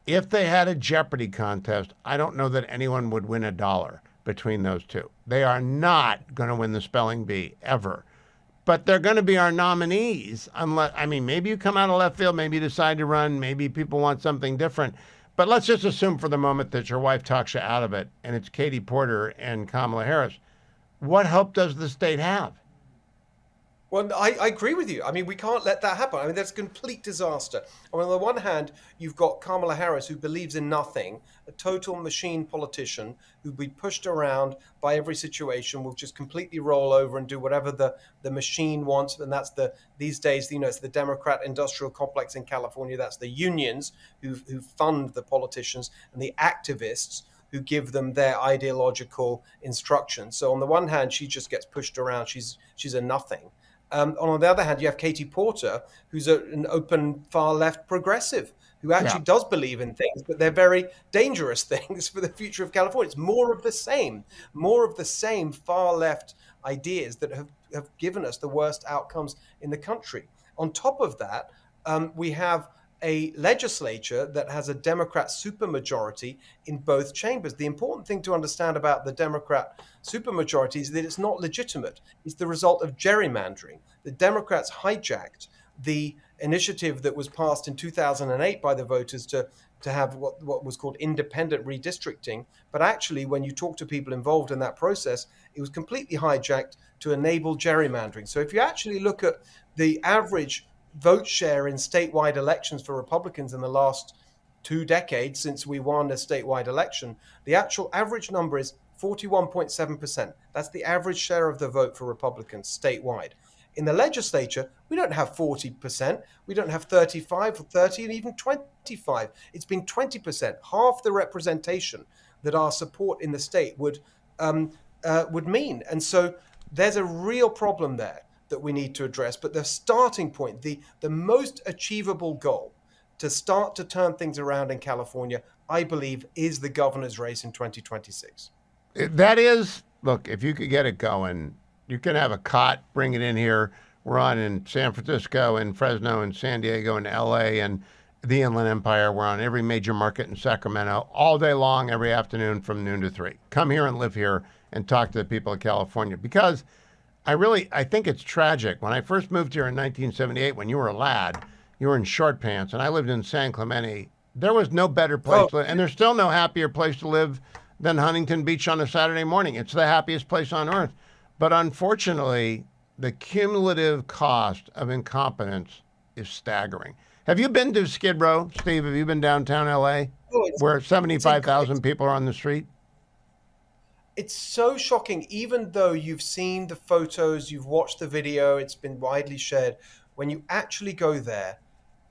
If they had a Jeopardy contest, I don't know that anyone would win $1 between those two. They are not going to win the spelling bee ever. But they're going to be our nominees unless, I mean, maybe you come out of left field, maybe you decide to run, maybe people want something different. But let's just assume for the moment that your wife talks you out of it and it's Katie Porter and Kamala Harris. What hope does the state have? Well, I agree with you. I mean, we can't let that happen. I mean, that's a complete disaster. I mean, on the one hand, you've got Kamala Harris, who believes in nothing, a total machine politician who'll be pushed around by every situation, will just completely roll over and do whatever the machine wants. And that's these days, it's the Democrat industrial complex in California. That's the unions who fund the politicians and the activists who give them their ideological instructions. So on the one hand, she just gets pushed around. She's a nothing. On the other hand, you have Katie Porter, who's an open far left progressive, who actually does believe in things, but they're very dangerous things for the future of California. It's more of the same far left ideas that have given us the worst outcomes in the country. On top of that, we have a legislature that has a Democrat supermajority in both chambers. The important thing to understand about the Democrat supermajority is that it's not legitimate. It's the result of gerrymandering. The Democrats hijacked the initiative that was passed in 2008 by the voters to have what was called independent redistricting. But actually, when you talk to people involved in that process, it was completely hijacked to enable gerrymandering. So if you actually look at the average vote share in statewide elections for Republicans in the last 2 decades since we won a statewide election, the actual average number is 41.7%. That's the average share of the vote for Republicans statewide. In the legislature, we don't have 40%. We don't have 35 or 30 and even 25. It's been 20%, half the representation that our support in the state would mean. And so there's a real problem there that we need to address. But the starting point, the most achievable goal to start to turn things around in California, I believe, is the governor's race in 2026. That is, look, if you could get it going, you can have a cot, bring it in here. We're on in San Francisco and Fresno and San Diego and LA and the Inland Empire. We're on every major market in Sacramento all day long, every afternoon from noon to 3. Come here and live here and talk to the people of California, because I think it's tragic. When I first moved here in 1978, when you were a lad, you were in short pants, and I lived in San Clemente. There was no better place to live, and there's still no happier place to live than Huntington Beach on a Saturday morning. It's the happiest place on earth. But unfortunately, the cumulative cost of incompetence is staggering. Have you been to Skid Row, Steve? Have you been downtown LA, where 75,000 people are on the street? It's so shocking, even though you've seen the photos, you've watched the video, it's been widely shared. When you actually go there,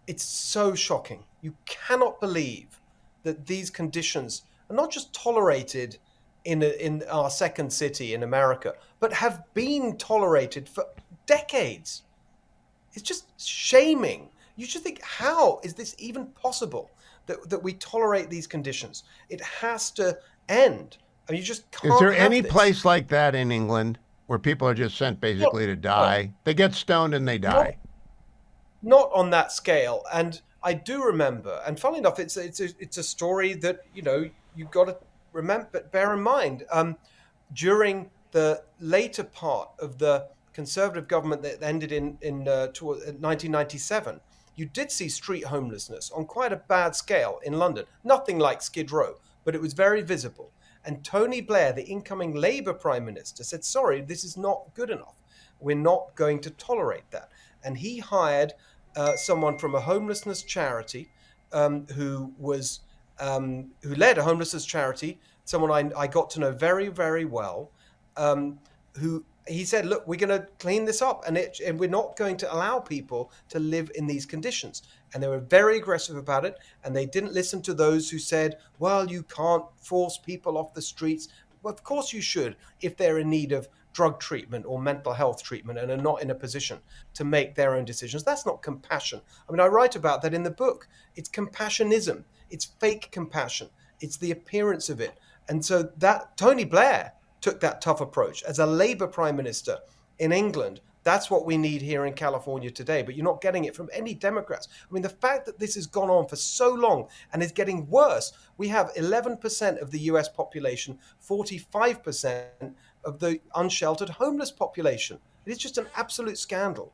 it's so shocking. You cannot believe that these conditions are not just tolerated in our second city in America, but have been tolerated for decades. It's just shaming. You should think, how is this even possible that we tolerate these conditions? It has to end. I mean, you just can't. Is there have any this. place like that in England where people are just sent basically to die? They get stoned and they die. Not on that scale. And I do remember, and funnily enough, it's a story that you've got to remember, but bear in mind, during the later part of the Conservative government that ended in 1997, you did see street homelessness on quite a bad scale in London. Nothing like Skid Row, but it was very visible. And Tony Blair, the incoming Labour Prime Minister, said, sorry, this is not good enough. We're not going to tolerate that. And he hired someone from a homelessness charity who led a homelessness charity, someone I got to know very, very well, who he said, look, we're going to clean this up and we're not going to allow people to live in these conditions. And they were very aggressive about it. And they didn't listen to those who said, well, you can't force people off the streets. Well, of course you should, if they're in need of drug treatment or mental health treatment and are not in a position to make their own decisions. That's not compassion. I mean, I write about that in the book. It's compassionism. It's fake compassion. It's the appearance of it. And so that Tony Blair took that tough approach as a Labour Prime Minister in England. That's what we need here in California today, but you're not getting it from any Democrats. I mean, the fact that this has gone on for so long and is getting worse, we have 11% of the US population, 45% of the unsheltered homeless population. It is just an absolute scandal.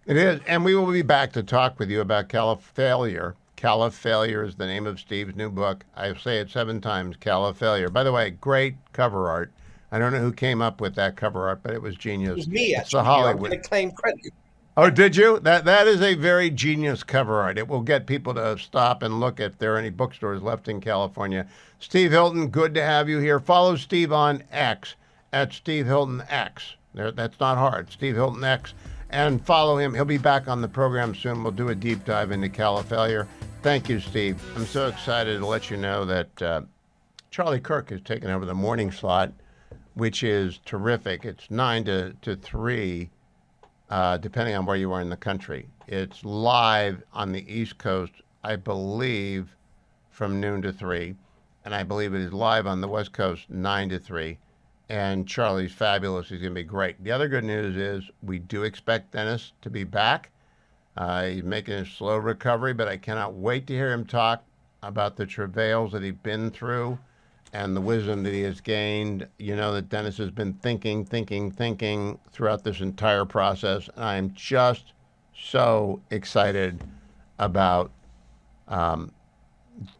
It is, and we will be back to talk with you about Califailure. Califailure is the name of Steve's new book. I say it 7 times, Califailure. By the way, great cover art. I don't know who came up with that cover art, but it was genius. It was me, it's actually. the Hollywood. I'm going to claim credit. Oh, did you? That is a very genius cover art. It will get people to stop and look if there are any bookstores left in California. Steve Hilton, good to have you here. Follow Steve on X at Steve Hilton X. That's not hard. Steve Hilton X. And follow him. He'll be back on the program soon. We'll do a deep dive into Califailure. Thank you, Steve. I'm so excited to let you know that Charlie Kirk has taken over the morning slot, which is terrific. It's 9 to 3, depending on where you are in the country. It's live on the East Coast, I believe, from noon to 3. And I believe it is live on the West Coast, 9 to 3. And Charlie's fabulous. He's going to be great. The other good news is we do expect Dennis to be back. He's making a slow recovery, but I cannot wait to hear him talk about the travails that he's been through and the wisdom that he has gained. You know that Dennis has been thinking throughout this entire process. And I'm just so excited about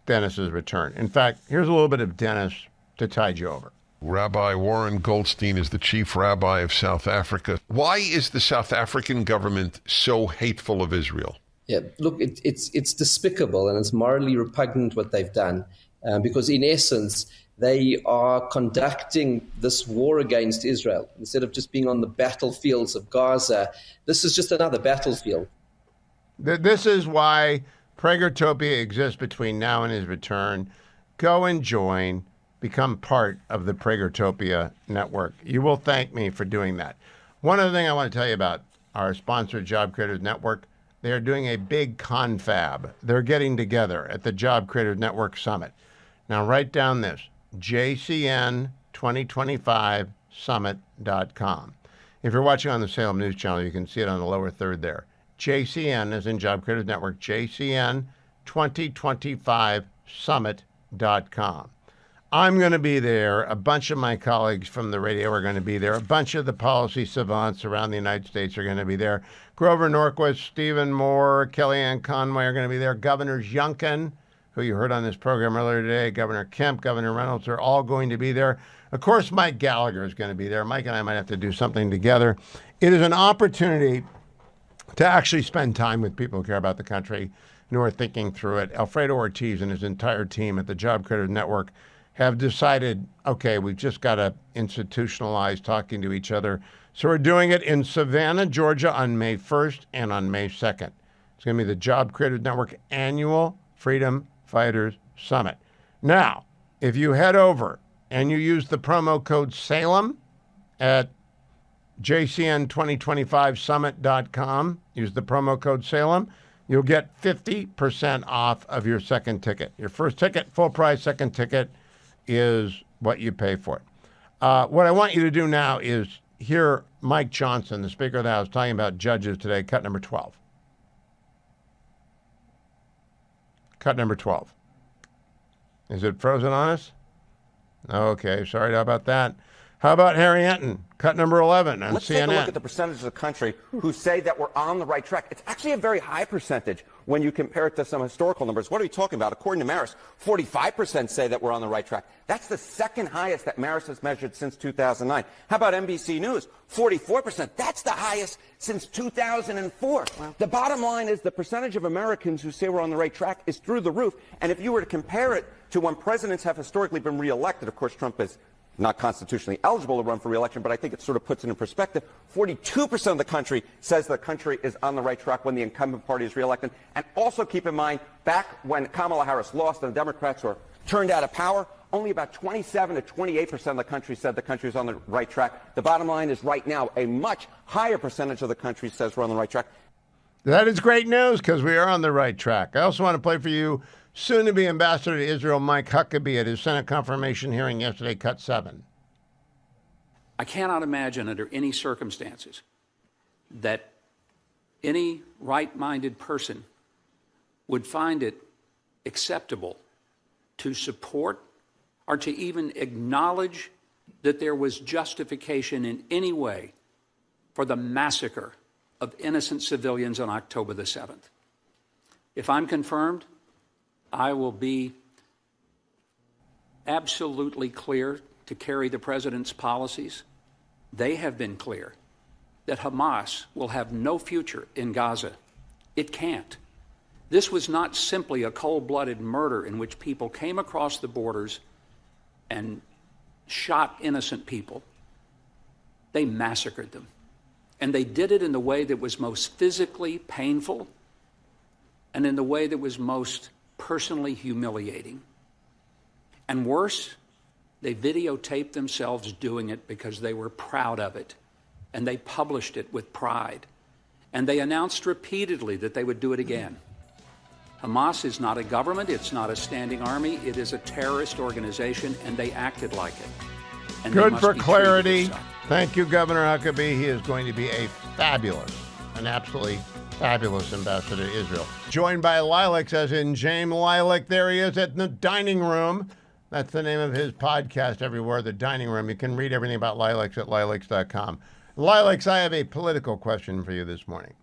Dennis's return. In fact, here's a little bit of Dennis to tide you over. Rabbi Warren Goldstein is the chief rabbi of South Africa. Why is the South African government so hateful of Israel? Yeah, look, it's despicable and it's morally repugnant what they've done, because in essence, they are conducting this war against Israel. Instead of just being on the battlefields of Gaza, this is just another battlefield. This is why Pragertopia exists between now and his return. Go and join. Become part of the Pragertopia network. You will thank me for doing that. One other thing I want to tell you about our sponsor, Job Creators Network. They are doing a big confab. They're getting together at the Job Creators Network Summit. Now write down this, jcn2025summit.com. If you're watching on the Salem News Channel, you can see it on the lower third there. JCN is in Job Creators Network, jcn2025summit.com. I'm going to be there. A bunch of my colleagues from the radio are going to be there. A bunch of the policy savants around the United States are going to be there. Grover Norquist, Stephen Moore, Kellyanne Conway are going to be there. Governor Youngkin, who you heard on this program earlier today, Governor Kemp, Governor Reynolds are all going to be there. Of course, Mike Gallagher is going to be there. Mike and I might have to do something together. It is an opportunity to actually spend time with people who care about the country and who are thinking through it. Alfredo Ortiz and his entire team at the Job Creators Network have decided, okay, we've just got to institutionalize talking to each other. So we're doing it in Savannah, Georgia on May 1st and on May 2nd. It's going to be the Job Creators Network Annual Freedom Fighters Summit. Now, if you head over and you use the promo code Salem at jcn2025summit.com, use the promo code Salem, you'll get 50% off of your second ticket. Your first ticket, full price. Second ticket is what you pay for it. What I want you to do now is hear Mike Johnson, the Speaker of the House, talking about judges today, cut number 12. Cut number 12. Is it frozen on us? Okay, sorry about that. How about Harry Enton? Cut number 11 on Let's CNN. take a look at the percentage of the country who say that we're on the right track. It's actually a very high percentage when you compare it to some historical numbers. What are we talking about? According to Marist, 45% say that we're on the right track. That's the second highest that Marist has measured since 2009. How about NBC News? 44%. That's the highest since 2004. Wow. The bottom line is the percentage of Americans who say we're on the right track is through the roof. And if you were to compare it to when presidents have historically been reelected, of course, Trump is not constitutionally eligible to run for re-election, but I think it sort of puts it in perspective. 42% of the country says the country is on the right track when the incumbent party is reelected. And also keep in mind, back when Kamala Harris lost and the Democrats were turned out of power, only about 27 to 28% of the country said the country is on the right track. The bottom line is right now, a much higher percentage of the country says we're on the right track. That is great news because we are on the right track. I also want to play for you soon-to-be Ambassador to Israel, Mike Huckabee, at his Senate confirmation hearing yesterday, cut 7. I cannot imagine under any circumstances that any right-minded person would find it acceptable to support or to even acknowledge that there was justification in any way for the massacre of innocent civilians on October the 7th. If I'm confirmed, I will be absolutely clear to carry the president's policies. They have been clear that Hamas will have no future in Gaza. It can't. This was not simply a cold-blooded murder in which people came across the borders and shot innocent people. They massacred them. And they did it in the way that was most physically painful and in the way that was most personally humiliating. And worse, they videotaped themselves doing it because they were proud of it, and they published it with pride. And they announced repeatedly that they would do it again. Hamas is not a government, it's not a standing army, it is a terrorist organization, and they acted like it. And good for clarity. Thank you, Governor Huckabee. He is going to be a fabulous, an absolutely fabulous ambassador to Israel. Joined by Lilacs, as in James Lilac. There he is at the dining room. That's the name of his podcast everywhere, The Dining Room. You can read everything about Lilacs at lilacs.com. Lilacs, I have a political question for you this morning.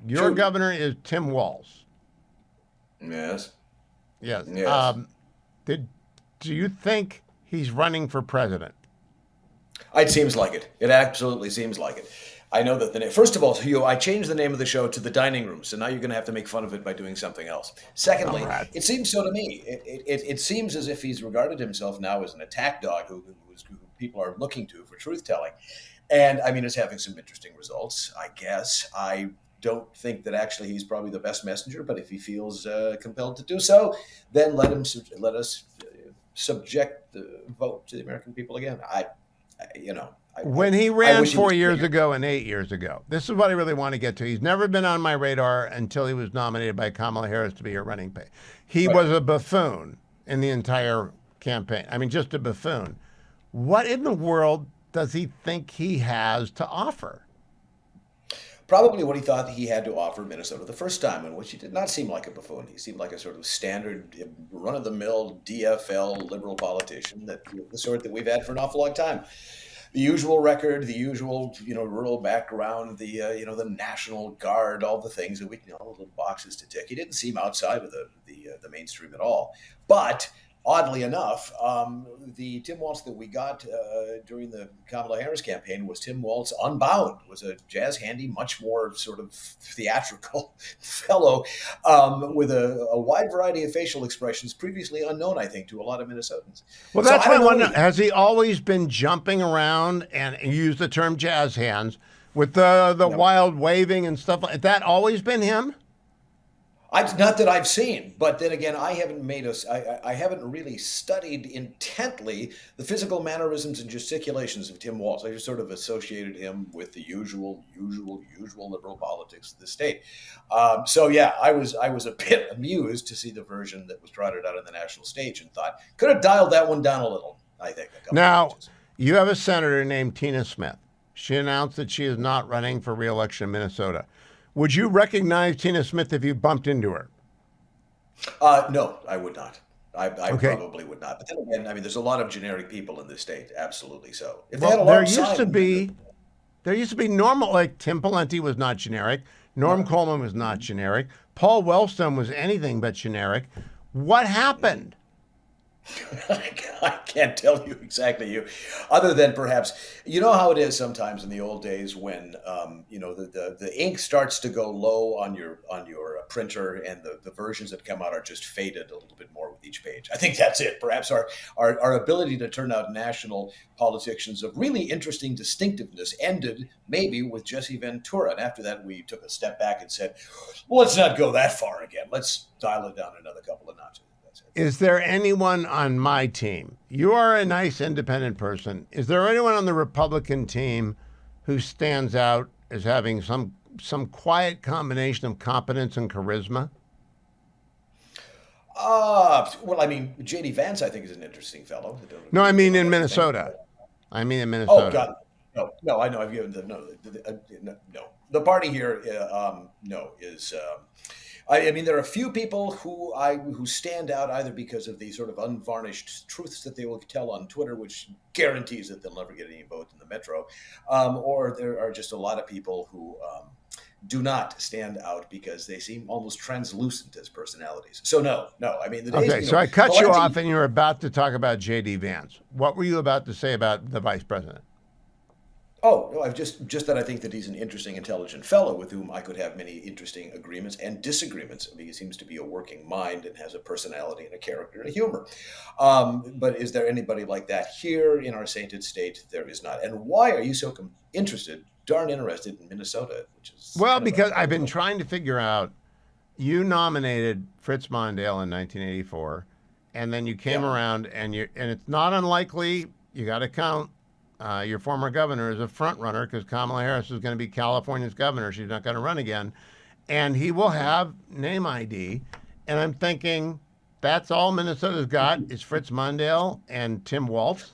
Your governor is Tim Walz. Yes. Yes. Yes. Do you think he's running for president? It seems like it. It absolutely seems like it. I know that the name. First of all, Hugh, I changed the name of the show to The Dining Room, so now you're going to have to make fun of it by doing something else. Secondly, it seems so to me. It seems as if he's regarded himself now as an attack dog who people are looking to for truth telling, and I mean, it's having some interesting results. I guess I don't think that actually he's probably the best messenger, but if he feels compelled to do so, then let us subject the vote to the American people again. When he ran 4 years ago and 8 years ago, this is what I really want to get to. He's never been on my radar until he was nominated by Kamala Harris to be her running mate. He was a buffoon in the entire campaign. I mean, just a buffoon. What in the world does he think he has to offer? Probably what he thought he had to offer Minnesota the first time, in which he did not seem like a buffoon. He seemed like a sort of standard, run-of-the-mill DFL liberal politician, the sort that we've had for an awful long time. The usual record, the usual, rural background, the National Guard, all the things that we, little boxes to tick. He didn't seem outside of the mainstream at all. But oddly enough, the Tim Walz that we got during the Kamala Harris campaign was Tim Walz Unbound, was a jazz handy, much more sort of theatrical fellow with a wide variety of facial expressions previously unknown, I think, to a lot of Minnesotans. Well, that's what I wonder. Has he always been jumping around and used the term jazz hands with the wild waving and stuff? Has that always been him? Not that I've seen, but then again, I haven't I haven't really studied intently the physical mannerisms and gesticulations of Tim Walz. I just sort of associated him with the usual liberal politics of the state. So yeah, I was a bit amused to see the version that was trotted out on the national stage, and thought could have dialed that one down a little. I think. Now, you have a senator named Tina Smith. She announced that she is not running for re-election in Minnesota. Would you recognize Tina Smith if you bumped into her? No, I would not. I probably would not. But then again, I mean, there's a lot of generic people in this state. Absolutely so. If they had a there large used to sign- be normal, like Tim Pawlenty was not generic. Norm Coleman was not generic. Paul Wellstone was anything but generic. What happened? I can't tell you exactly, other than perhaps, you know how it is sometimes in the old days when the ink starts to go low on your printer, and the versions that come out are just faded a little bit more with each page. I think that's it. Perhaps our ability to turn out national politicians of really interesting distinctiveness ended maybe with Jesse Ventura, and after that we took a step back and said, well, let's not go that far again. Let's dial it down another couple of notches. Is there anyone on my team? You are a nice independent person. Is there anyone on the Republican team who stands out as having some quiet combination of competence and charisma? Well, I mean, J.D. Vance, I think, is an interesting fellow. No, I mean in Minnesota. Oh, God. No, I know. I've given no. The party here, is. I mean, there are a few people who stand out either because of the sort of unvarnished truths that they will tell on Twitter, which guarantees that they'll never get any vote in the metro, or there are just a lot of people who do not stand out because they seem almost translucent as personalities. So no. I mean, the days, okay. So I cut you off, and you were about to talk about J.D. Vance. What were you about to say about the vice president? Oh, no, I've just that I think that he's an interesting, intelligent fellow with whom I could have many interesting agreements and disagreements. I mean, he seems to be a working mind and has a personality and a character and a humor. But is there anybody like that here in our sainted state? There is not. And why are you so darn interested in Minnesota? Because I've been trying to figure out. You nominated Fritz Mondale in 1984, and then you came around, and it's not unlikely. You got to count. Your former governor is a front runner because Kamala Harris is going to be California's governor. She's not going to run again. And he will have name ID. And I'm thinking that's all Minnesota's got is Fritz Mondale and Tim Walz.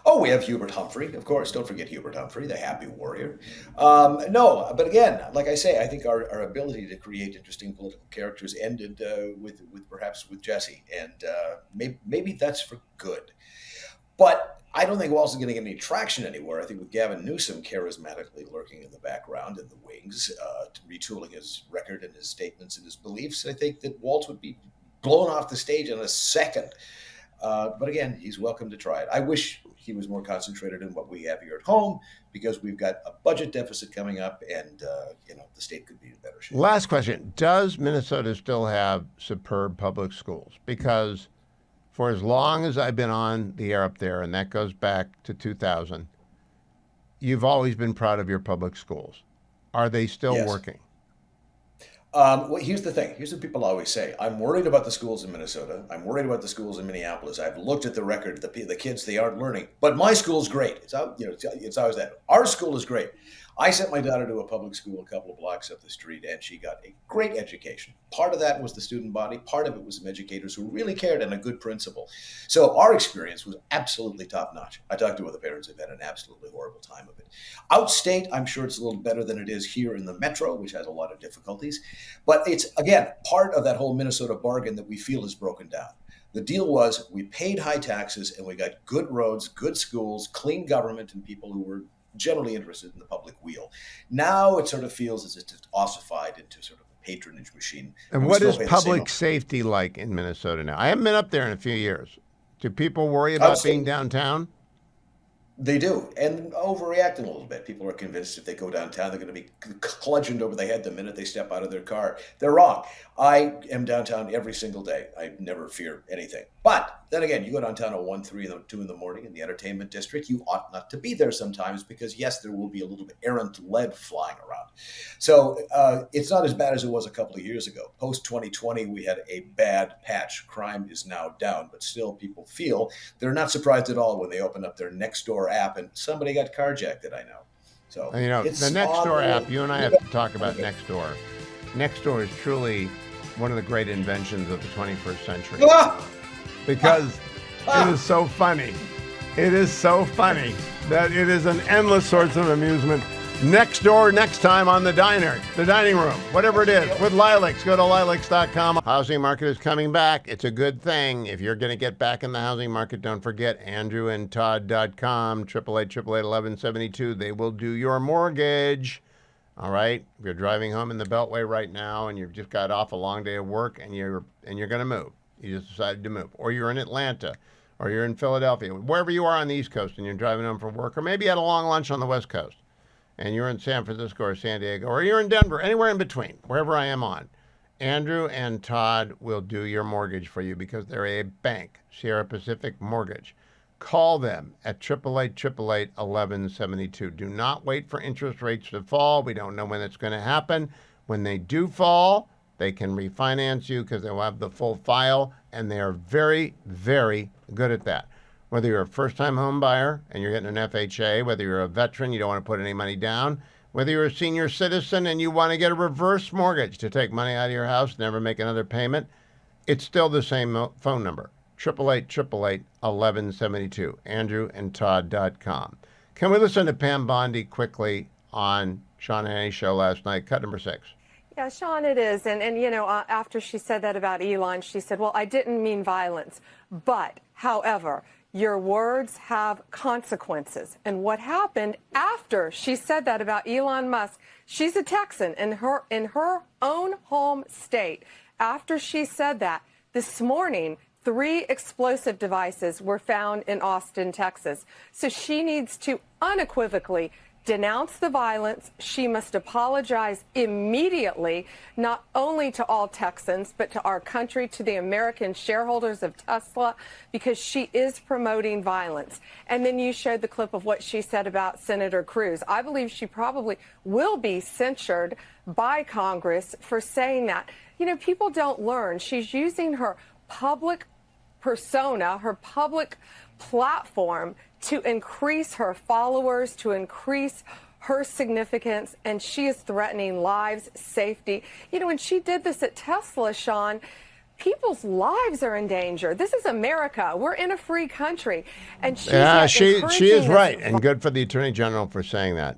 Oh, we have Hubert Humphrey, of course. Don't forget Hubert Humphrey, the happy warrior. No, but again, like I say, I think our ability to create interesting political characters ended with Jesse. And maybe that's for good. But I don't think Walz is going to get any traction anywhere. I think with Gavin Newsom charismatically lurking in the background in the wings, retooling his record and his statements and his beliefs, I think that Walz would be blown off the stage in a second. But again, he's welcome to try it. I wish he was more concentrated in what we have here at home, because we've got a budget deficit coming up, and the state could be in better shape. Last question. Does Minnesota still have superb public schools? Because for as long as I've been on the air up there, and that goes back to 2000, you've always been proud of your public schools. Are they still working? Well, here's the thing. Here's what people always say. I'm worried about the schools in Minnesota. I'm worried about the schools in Minneapolis. I've looked at the record, the kids, they aren't learning. But my school's great. It's always that. Our school is great. I sent my daughter to a public school a couple of blocks up the street, and she got a great education. Part of that was the student body. Part of it was some educators who really cared and a good principal. So our experience was absolutely top notch. I talked to other parents who've had an absolutely horrible time of it. Outstate, I'm sure it's a little better than it is here in the metro, which has a lot of difficulties. But it's, again, part of that whole Minnesota bargain that we feel is broken down. The deal was we paid high taxes and we got good roads, good schools, clean government, and people who were generally interested in the public weal. Now it sort of feels as if it's ossified into sort of a patronage machine. And what is public safety like in Minnesota now? I haven't been up there in a few years. Do people worry about being downtown? They do, and overreacting a little bit. People are convinced if they go downtown, they're going to be bludgeoned over the head the minute they step out of their car. They're wrong. I am downtown every single day. I never fear anything. But then again, you go downtown at 1, 3, and 2 in the morning in the entertainment district, you ought not to be there sometimes because, yes, there will be a little bit errant lead flying around. So it's not as bad as it was a couple of years ago. Post 2020, we had a bad patch. Crime is now down, but still people feel they're not surprised at all when they open up their Nextdoor app and somebody got carjacked that I know. So the Nextdoor app, you and I have to talk about Nextdoor. Nextdoor is truly one of the great inventions of the 21st century. Because it is so funny. It is so funny that it is an endless source of amusement. Nextdoor next time on the dining room, whatever it is, with Lilacs. Go to lilacs.com. Housing market is coming back. It's a good thing. If you're going to get back in the housing market, don't forget andrewandtodd.com, 888-1172. They will do your mortgage. All right? If you're driving home in the Beltway right now and you've just got off a long day of work and you're going to move. You just decided to move. Or you're in Atlanta, or you're in Philadelphia, wherever you are on the East Coast and you're driving home from work, or maybe you had a long lunch on the West Coast and you're in San Francisco or San Diego, or you're in Denver, anywhere in between, wherever I am on. Andrew and Todd will do your mortgage for you because they're a bank, Sierra Pacific Mortgage. Call them at 888-1172. Do not wait for interest rates to fall. We don't know when it's going to happen. When they do fall, they can refinance you because they'll have the full file, and they are very, very good at that. Whether you're a first-time home buyer and you're getting an FHA, whether you're a veteran, you don't want to put any money down, whether you're a senior citizen and you want to get a reverse mortgage to take money out of your house, never make another payment, it's still the same phone number, 888-1172, andrewandtodd.com. Can we listen to Pam Bondi quickly on Sean Hannity's show last night? Cut number 6. Yeah, Sean, it is. And after she said that about Elon, she said, well, I didn't mean violence. But, however, your words have consequences. And what happened after she said that about Elon Musk, she's a Texan in her own home state. After she said that, this morning, 3 explosive devices were found in Austin, Texas. So she needs to unequivocally denounce the violence. She must apologize immediately, not only to all Texans, but to our country, to the American shareholders of Tesla, because she is promoting violence. And then you showed the clip of what she said about Senator Cruz. I believe she probably will be censured by Congress for saying that. People don't learn. She's using her public persona, her public platform to increase her followers, to increase her significance, and she is threatening lives, safety. When she did this at Tesla, Sean, people's lives are in danger. This is America. We're in a free country. And she's she is right, and good for the Attorney General for saying that.